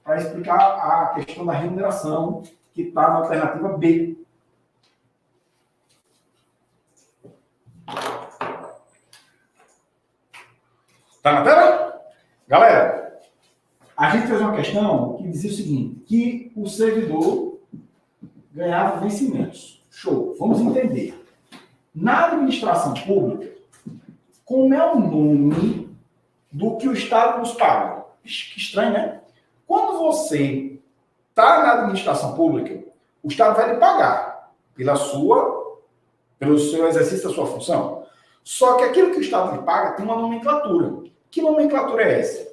para explicar a questão da remuneração, que está na alternativa B. Tá na tela? Galera, a gente fez uma questão que dizia o seguinte, que o servidor ganhava vencimentos. Show, vamos entender. Na administração pública, como é o nome do que o Estado nos paga? Que estranho, né? Quando você está na administração pública, o Estado vai lhe pagar pelo seu exercício da sua função. Só que aquilo que o Estado lhe paga tem uma nomenclatura. Que nomenclatura é essa?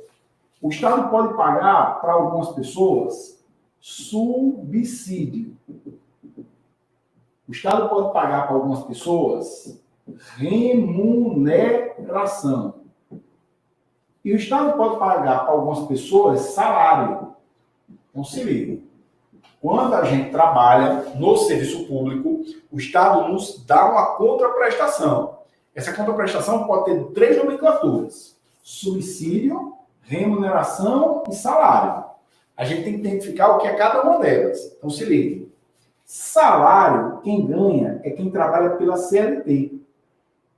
O Estado pode pagar para algumas pessoas subsídio. O Estado pode pagar para algumas pessoas remuneração. E o Estado pode pagar para algumas pessoas salário. Então, se liga. Quando a gente trabalha no serviço público, o Estado nos dá uma contraprestação. Essa contraprestação pode ter 3 nomenclaturas: subsídio, remuneração e salário. A gente tem que identificar o que é cada uma delas. Então, se liga. Salário, quem ganha é quem trabalha pela CLT.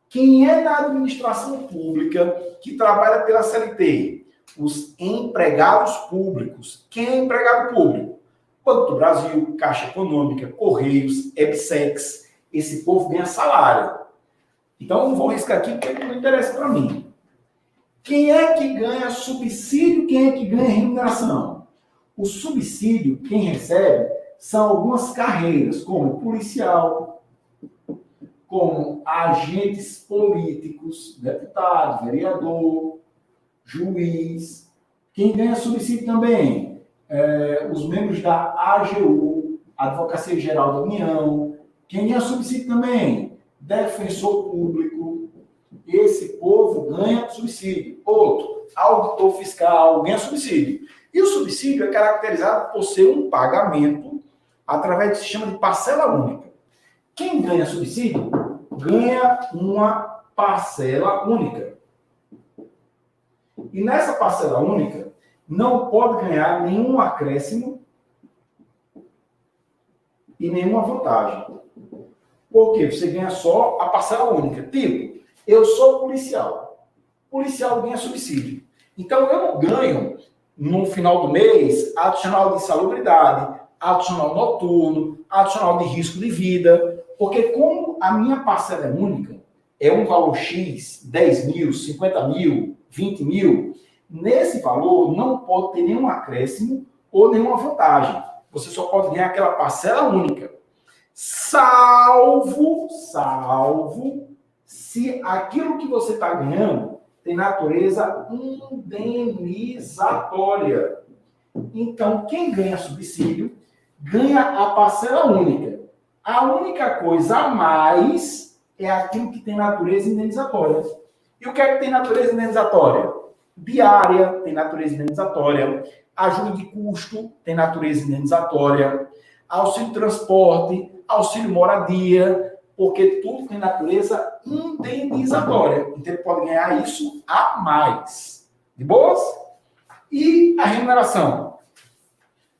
Quem é da administração pública que trabalha pela CLT? Os empregados públicos. Quem é empregado público? Banco do Brasil, Caixa Econômica, Correios, EBSEX. Esse povo ganha salário. Então, não vou riscar aqui porque não interessa para mim. Quem é que ganha subsídio? Quem é que ganha remuneração? O subsídio, quem recebe, são algumas carreiras, como policial, como agentes políticos, deputado, vereador, juiz. Quem ganha subsídio também? Os membros da AGU, Advocacia Geral da União. Quem ganha subsídio também? Defensor público. Esse povo ganha subsídio. Outro, auditor fiscal, ganha subsídio. E o subsídio é caracterizado por ser um pagamento através do que se chama de parcela única. Quem ganha subsídio ganha uma parcela única. E nessa parcela única não pode ganhar nenhum acréscimo e nenhuma vantagem. Por quê? Você ganha só a parcela única. Tipo, eu sou policial. Policial ganha subsídio. Então, eu não ganho, no final do mês, adicional de insalubridade, adicional noturno, adicional de risco de vida, porque como a minha parcela é única, é um valor X, 10 mil, 50 mil, 20 mil, nesse valor não pode ter nenhum acréscimo ou nenhuma vantagem. Você só pode ganhar aquela parcela única. Salvo se aquilo que você está ganhando tem natureza indenizatória. Então, quem ganha subsídio ganha a parcela única. A única coisa a mais é aquilo que tem natureza indenizatória. E o que é que tem natureza indenizatória? Diária tem natureza indenizatória. Ajuda de custo tem natureza indenizatória. Auxílio transporte, auxílio moradia, porque tudo tem natureza indenizatória. Então, ele pode ganhar isso a mais. De boas? E a remuneração?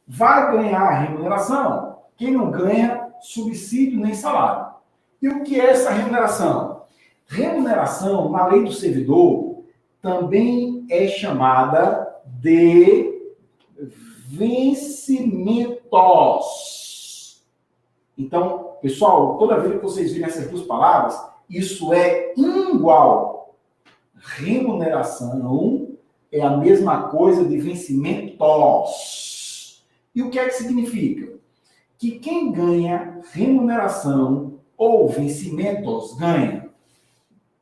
Vai ganhar a remuneração quem não ganha subsídio nem salário. E o que é essa remuneração? Remuneração, na lei do servidor, também é chamada de vencimentos. Então, pessoal, toda vez que vocês virem essas duas palavras, isso é igual. Remuneração é a mesma coisa de vencimentos. E o que é que significa? Que quem ganha remuneração ou vencimentos ganha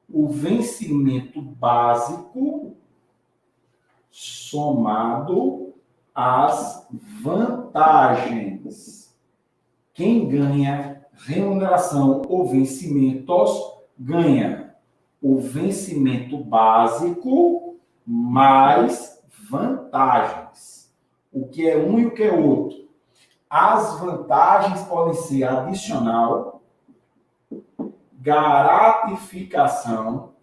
o vencimento básico somado às vantagens. Quem ganha remuneração ou vencimentos ganha o vencimento básico mais vantagens. O que é um e o que é outro. As vantagens podem ser adicional, gratificação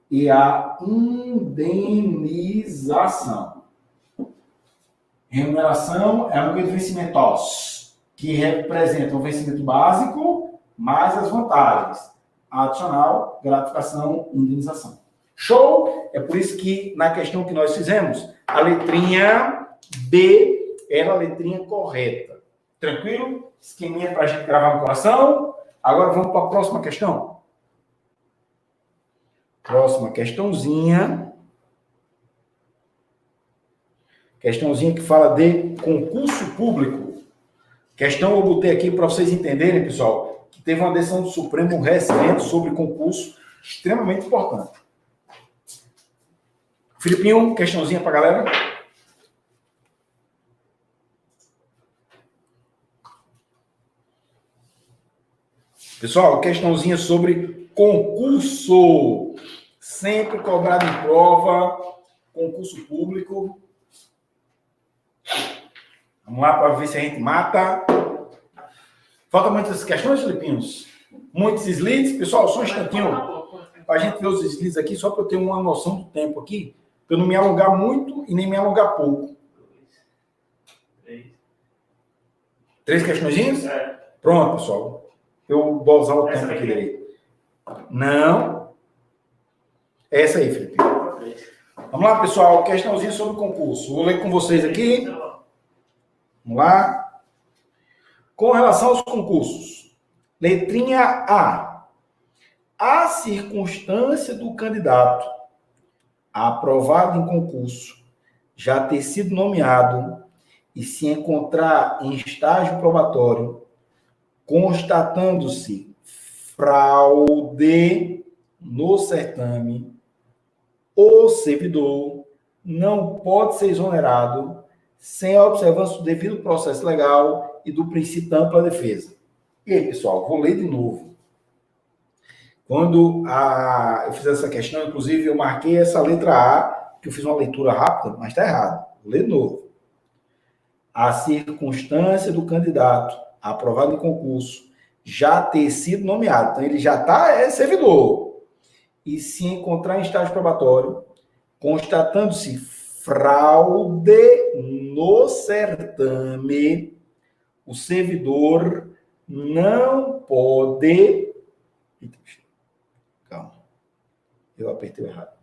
e a indenização. Remuneração é um vencimentos, que representa o vencimento básico mais as vantagens. Adicional, gratificação, indenização. Show? É por isso que na questão que nós fizemos, a letrinha B era a letrinha correta. Tranquilo? Esqueminha para a gente gravar no coração. Agora vamos para a próxima questão. Próxima questãozinha. Questãozinha que fala de concurso público. Questão eu botei aqui para vocês entenderem, pessoal, que teve uma decisão do Supremo recente sobre concurso extremamente importante. Filipinho, questãozinha para a galera. Pessoal, questãozinha sobre concurso. Sempre cobrado em prova, concurso público. Vamos lá para ver se a gente mata. Faltam muitas questões, Filipinhos? Muitos slides? Pessoal, só um instantinho para a gente ver os slides aqui, só para eu ter uma noção do tempo aqui, para eu não me alongar muito e nem me alongar pouco. 3 questõezinhas? Pronto, pessoal. Eu vou usar o tempo aqui direito. Não. Essa aí, Felipe. Vamos lá, pessoal. Questãozinha sobre concurso. Vou ler com vocês aqui. Vamos lá. Com relação aos concursos. Letrinha A. A circunstância do candidato aprovado em concurso já ter sido nomeado e se encontrar em estágio probatório, constatando-se fraude no certame, o servidor não pode ser exonerado sem a observância do devido processo legal e do princípio da ampla defesa. E aí, pessoal, vou ler de novo. Quando eu fiz essa questão, inclusive, eu marquei essa letra A, que eu fiz uma leitura rápida, mas está errado. Vou ler de novo. A circunstância do candidato aprovado em concurso já ter sido nomeado. Então, ele já está servidor. E se encontrar em estágio probatório, constatando-se fraude no certame, o servidor não pode... Calma, eu apertei errado.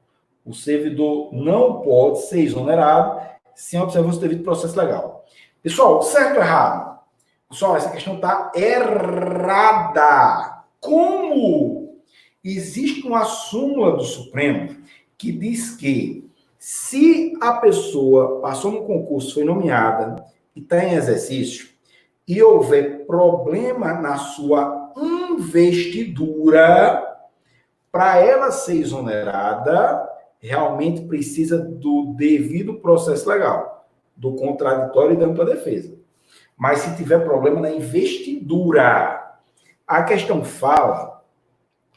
O servidor não pode ser exonerado sem observância do devido processo legal. Pessoal, certo ou errado? Pessoal, essa questão está errada. Como? Existe uma súmula do Supremo que diz que se a pessoa passou no concurso, foi nomeada e está em exercício, e houver problema na sua investidura, para ela ser exonerada, realmente precisa do devido processo legal, do contraditório e da ampla defesa. Mas se tiver problema na investidura, a questão fala,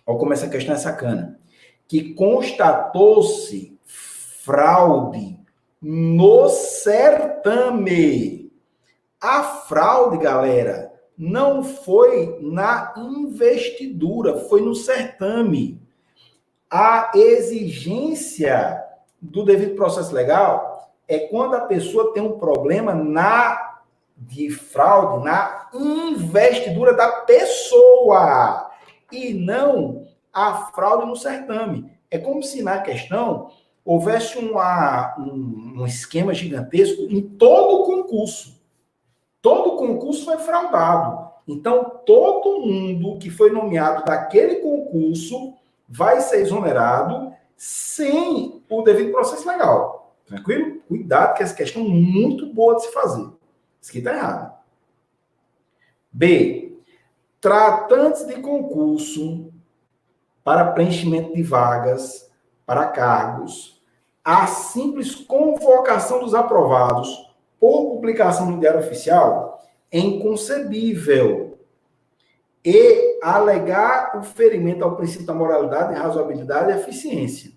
olha como essa questão é sacana, que constatou-se fraude no certame. A fraude, galera, não foi na investidura, foi no certame. A exigência do devido processo legal é quando a pessoa tem um problema de fraude na investidura da pessoa e não a fraude no certame. É como se na questão houvesse um esquema gigantesco em todo o concurso. Todo concurso foi fraudado. Então, todo mundo que foi nomeado daquele concurso vai ser exonerado sem o devido processo legal. Tranquilo? Cuidado, que essa questão é muito boa de se fazer. Isso aqui está errado. B. Tratantes de concurso para preenchimento de vagas para cargos, a simples convocação dos aprovados por publicação no Diário Oficial é inconcebível e alegar o ferimento ao princípio da moralidade, razoabilidade e eficiência.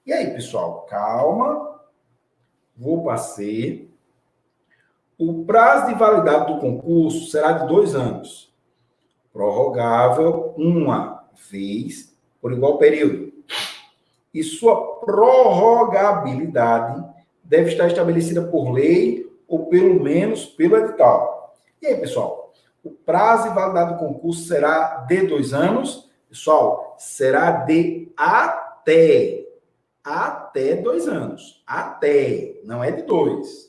E aí, pessoal, calma, vou passar. O prazo de validade do concurso será de 2 anos, prorrogável uma vez por igual período. E sua prorrogabilidade deve estar estabelecida por lei ou, pelo menos, pelo edital. E aí, pessoal? O prazo de validade do concurso será de 2 anos. Pessoal, será de até 2 anos. Até, não é de 2.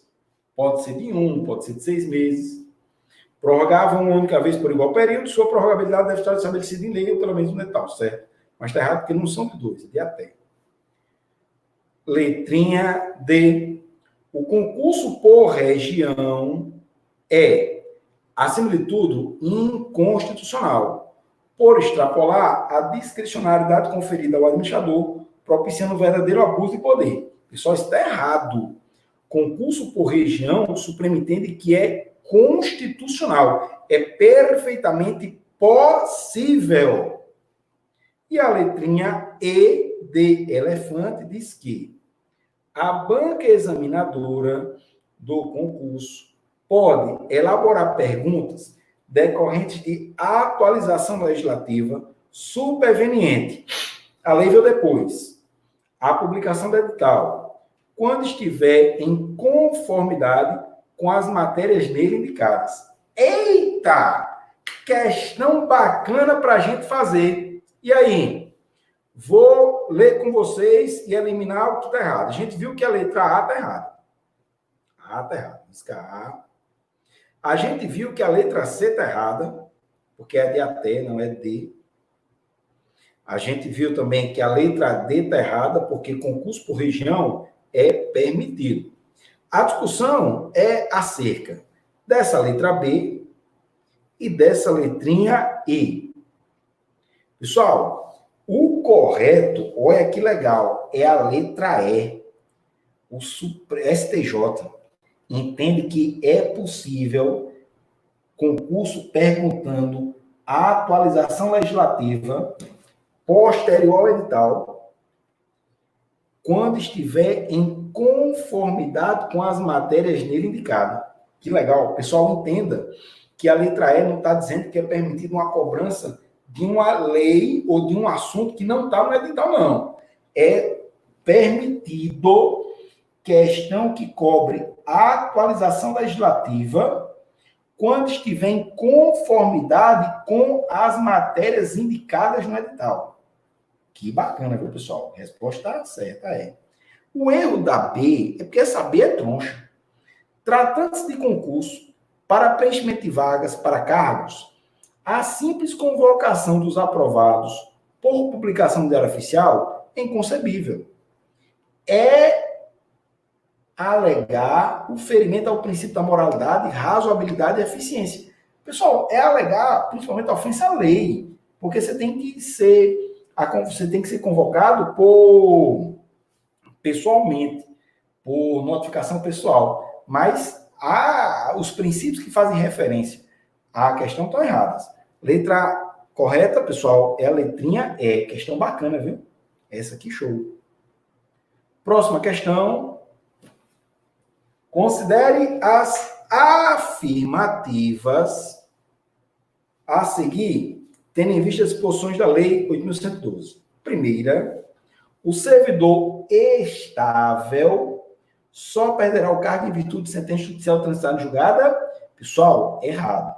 Pode ser de 1, pode ser de 6 meses. Prorrogável uma única vez por igual período. Sua prorrogabilidade deve estar estabelecida em lei ou, pelo menos, no edital, certo? Mas está errado porque não são de 2, é de até. Letrinha D. O concurso por região é, acima de tudo, inconstitucional, por extrapolar a discricionariedade conferida ao administrador, propiciando um verdadeiro abuso de poder. Pessoal, isso está errado. Concurso por região, o Supremo entende que é constitucional, é perfeitamente possível. E a letrinha E de elefante diz que a banca examinadora do concurso pode elaborar perguntas decorrentes de atualização legislativa superveniente. A lei veio depois. A publicação do edital, quando estiver em conformidade com as matérias nele indicadas. Eita! Questão bacana para a gente fazer. E aí? Vou ler com vocês e eliminar o que está errado. A gente viu que a letra A está errada. A está errada. Música A. A gente viu que a letra C está errada, porque é de até, não é de. A gente viu também que a letra D está errada, porque concurso por região é permitido. A discussão é acerca dessa letra B e dessa letrinha E. Pessoal, o correto, olha que legal, é a letra E. O STJ entende que é possível concurso perguntando a atualização legislativa posterior ao edital, quando estiver em conformidade com as matérias nele indicadas. Que legal. O pessoal entenda que a letra E não está dizendo que é permitido uma cobrança de uma lei ou de um assunto que não está no edital, não. É permitido questão que cobre a atualização legislativa quando estiver em conformidade com as matérias indicadas no edital. Que bacana, viu, pessoal? A resposta certa é. O erro da B é porque essa B é troncha. Tratando-se de concurso para preenchimento de vagas para cargos, a simples convocação dos aprovados por publicação de diário oficial é inconcebível. É alegar o ferimento ao princípio da moralidade, razoabilidade e eficiência. Pessoal, é alegar principalmente a ofensa à lei, porque você tem que ser convocado pessoalmente, por notificação pessoal. Mas os princípios que fazem referência à questão estão errados. Letra correta, pessoal, é a letrinha E. Questão bacana, viu? Essa aqui, show. Próxima questão. Considere as afirmativas a seguir, tendo em vista as disposições da Lei 8.112. Primeira, o servidor estável só perderá o cargo em virtude de sentença judicial transitada e julgada? Pessoal, errado.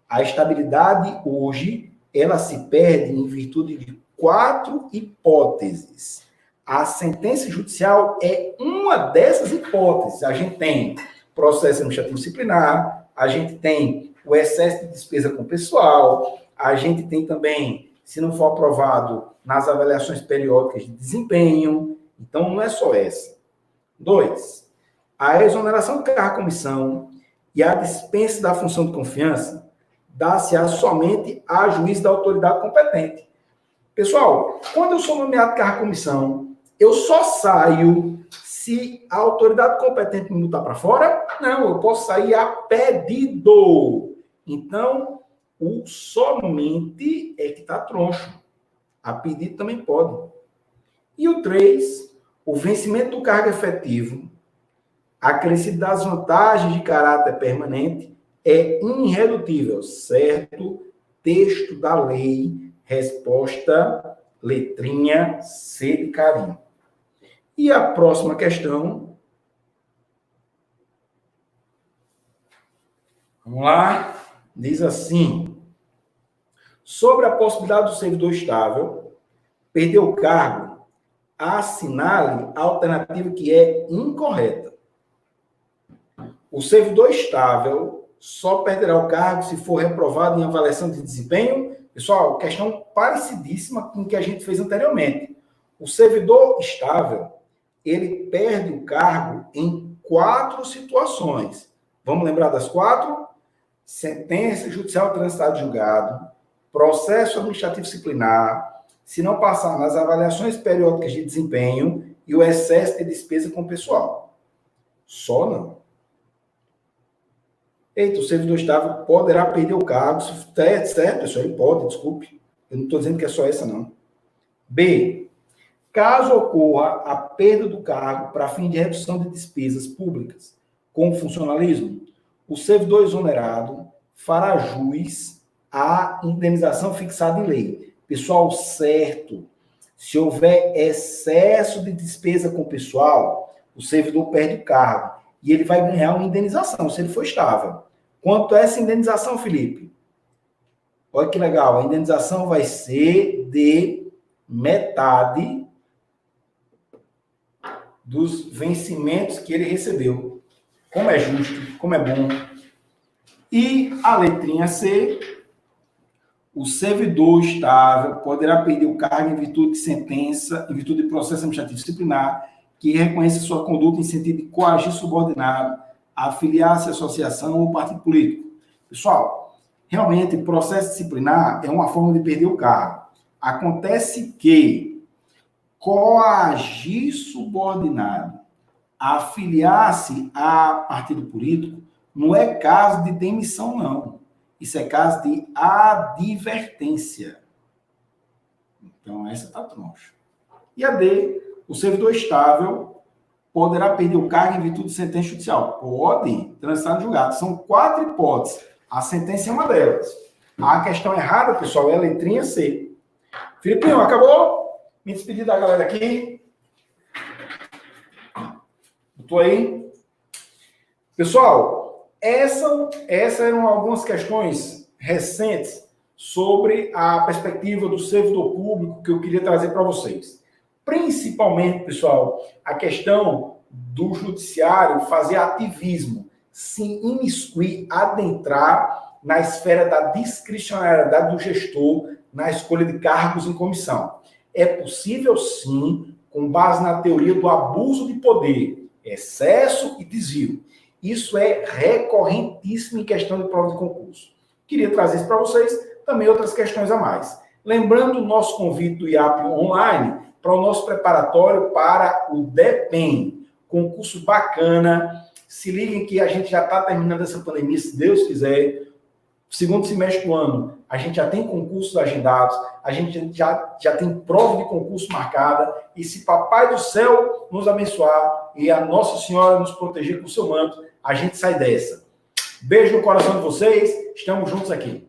A estabilidade hoje, ela se perde em virtude de 4 hipóteses. A sentença judicial é uma dessas hipóteses. A gente tem processo administrativo disciplinar, a gente tem o excesso de despesa com pessoal, a gente tem também, se não for aprovado, nas avaliações periódicas de desempenho. Então, não é só essa. 2. A exoneração de cargo-comissão e a dispensa da função de confiança dá-se-á somente a juiz da autoridade competente. Pessoal, quando eu sou nomeado cargo-comissão, eu só saio se a autoridade competente me botar para fora? Não, eu posso sair a pedido. Então, o somente é que está troncho. A pedido também pode. E o 3, o vencimento do cargo efetivo, acrescido das vantagens de caráter permanente, é irredutível, certo? Texto da lei, resposta, letrinha C de carinho. E a próxima questão. Vamos lá. Diz assim. Sobre a possibilidade do servidor estável perder o cargo, assinale a alternativa que é incorreta. O servidor estável só perderá o cargo se for reprovado em avaliação de desempenho. Pessoal, questão parecidíssima com o que a gente fez anteriormente. O servidor estável, ele perde o cargo em 4 situações. Vamos lembrar das 4? Sentença judicial transitada e julgado, processo administrativo disciplinar, se não passar nas avaliações periódicas de desempenho e o excesso de despesa com o pessoal. Só não. Eita, o servidor estável poderá perder o cargo. É certo, pessoal, ele pode, desculpe. Eu não estou dizendo que é só essa, não. B. Caso ocorra a perda do cargo para fim de redução de despesas públicas com funcionalismo, o servidor exonerado fará jus à indenização fixada em lei. Pessoal, certo. Se houver excesso de despesa com o pessoal, o servidor perde o cargo e ele vai ganhar uma indenização, se ele for estável. Quanto é essa indenização, Felipe? Olha que legal, a indenização vai ser de metade dos vencimentos que ele recebeu. Como é justo, como é bom. E a letrinha C, o servidor estável poderá perder o cargo em virtude de sentença, em virtude de processo administrativo disciplinar, que reconhece sua conduta em sentido de coagir subordinado, afiliar-se à associação ou partido político. Pessoal, realmente, processo disciplinar é uma forma de perder o cargo. Acontece que coagir subordinado, afiliar-se a partido político, não é caso de demissão, não. Isso é caso de advertência. Então, essa está troncha. E a D, o servidor estável poderá perder o cargo em virtude de sentença judicial. Pode, transitar no julgado. São 4 hipóteses. A sentença é uma delas. A questão errada, pessoal, é a letrinha C. Filipinho, acabou? Me despedi da galera aqui. Estou aí. Pessoal, Essas eram algumas questões recentes sobre a perspectiva do servidor público que eu queria trazer para vocês. Principalmente, pessoal, a questão do judiciário fazer ativismo, se imiscuir, adentrar na esfera da discricionariedade do gestor na escolha de cargos em comissão. É possível, sim, com base na teoria do abuso de poder, excesso e desvio. Isso é recorrentíssimo em questão de prova de concurso. Queria trazer isso para vocês, também outras questões a mais. Lembrando o nosso convite do IAP online para o nosso preparatório para o DEPEN, concurso bacana. Se liguem que a gente já está terminando essa pandemia, se Deus quiser. Segundo semestre do ano, a gente já tem concursos agendados, a gente já tem prova de concurso marcada, e se Papai do Céu nos abençoar e a Nossa Senhora nos proteger com o seu manto, a gente sai dessa. Beijo no coração de vocês, estamos juntos aqui.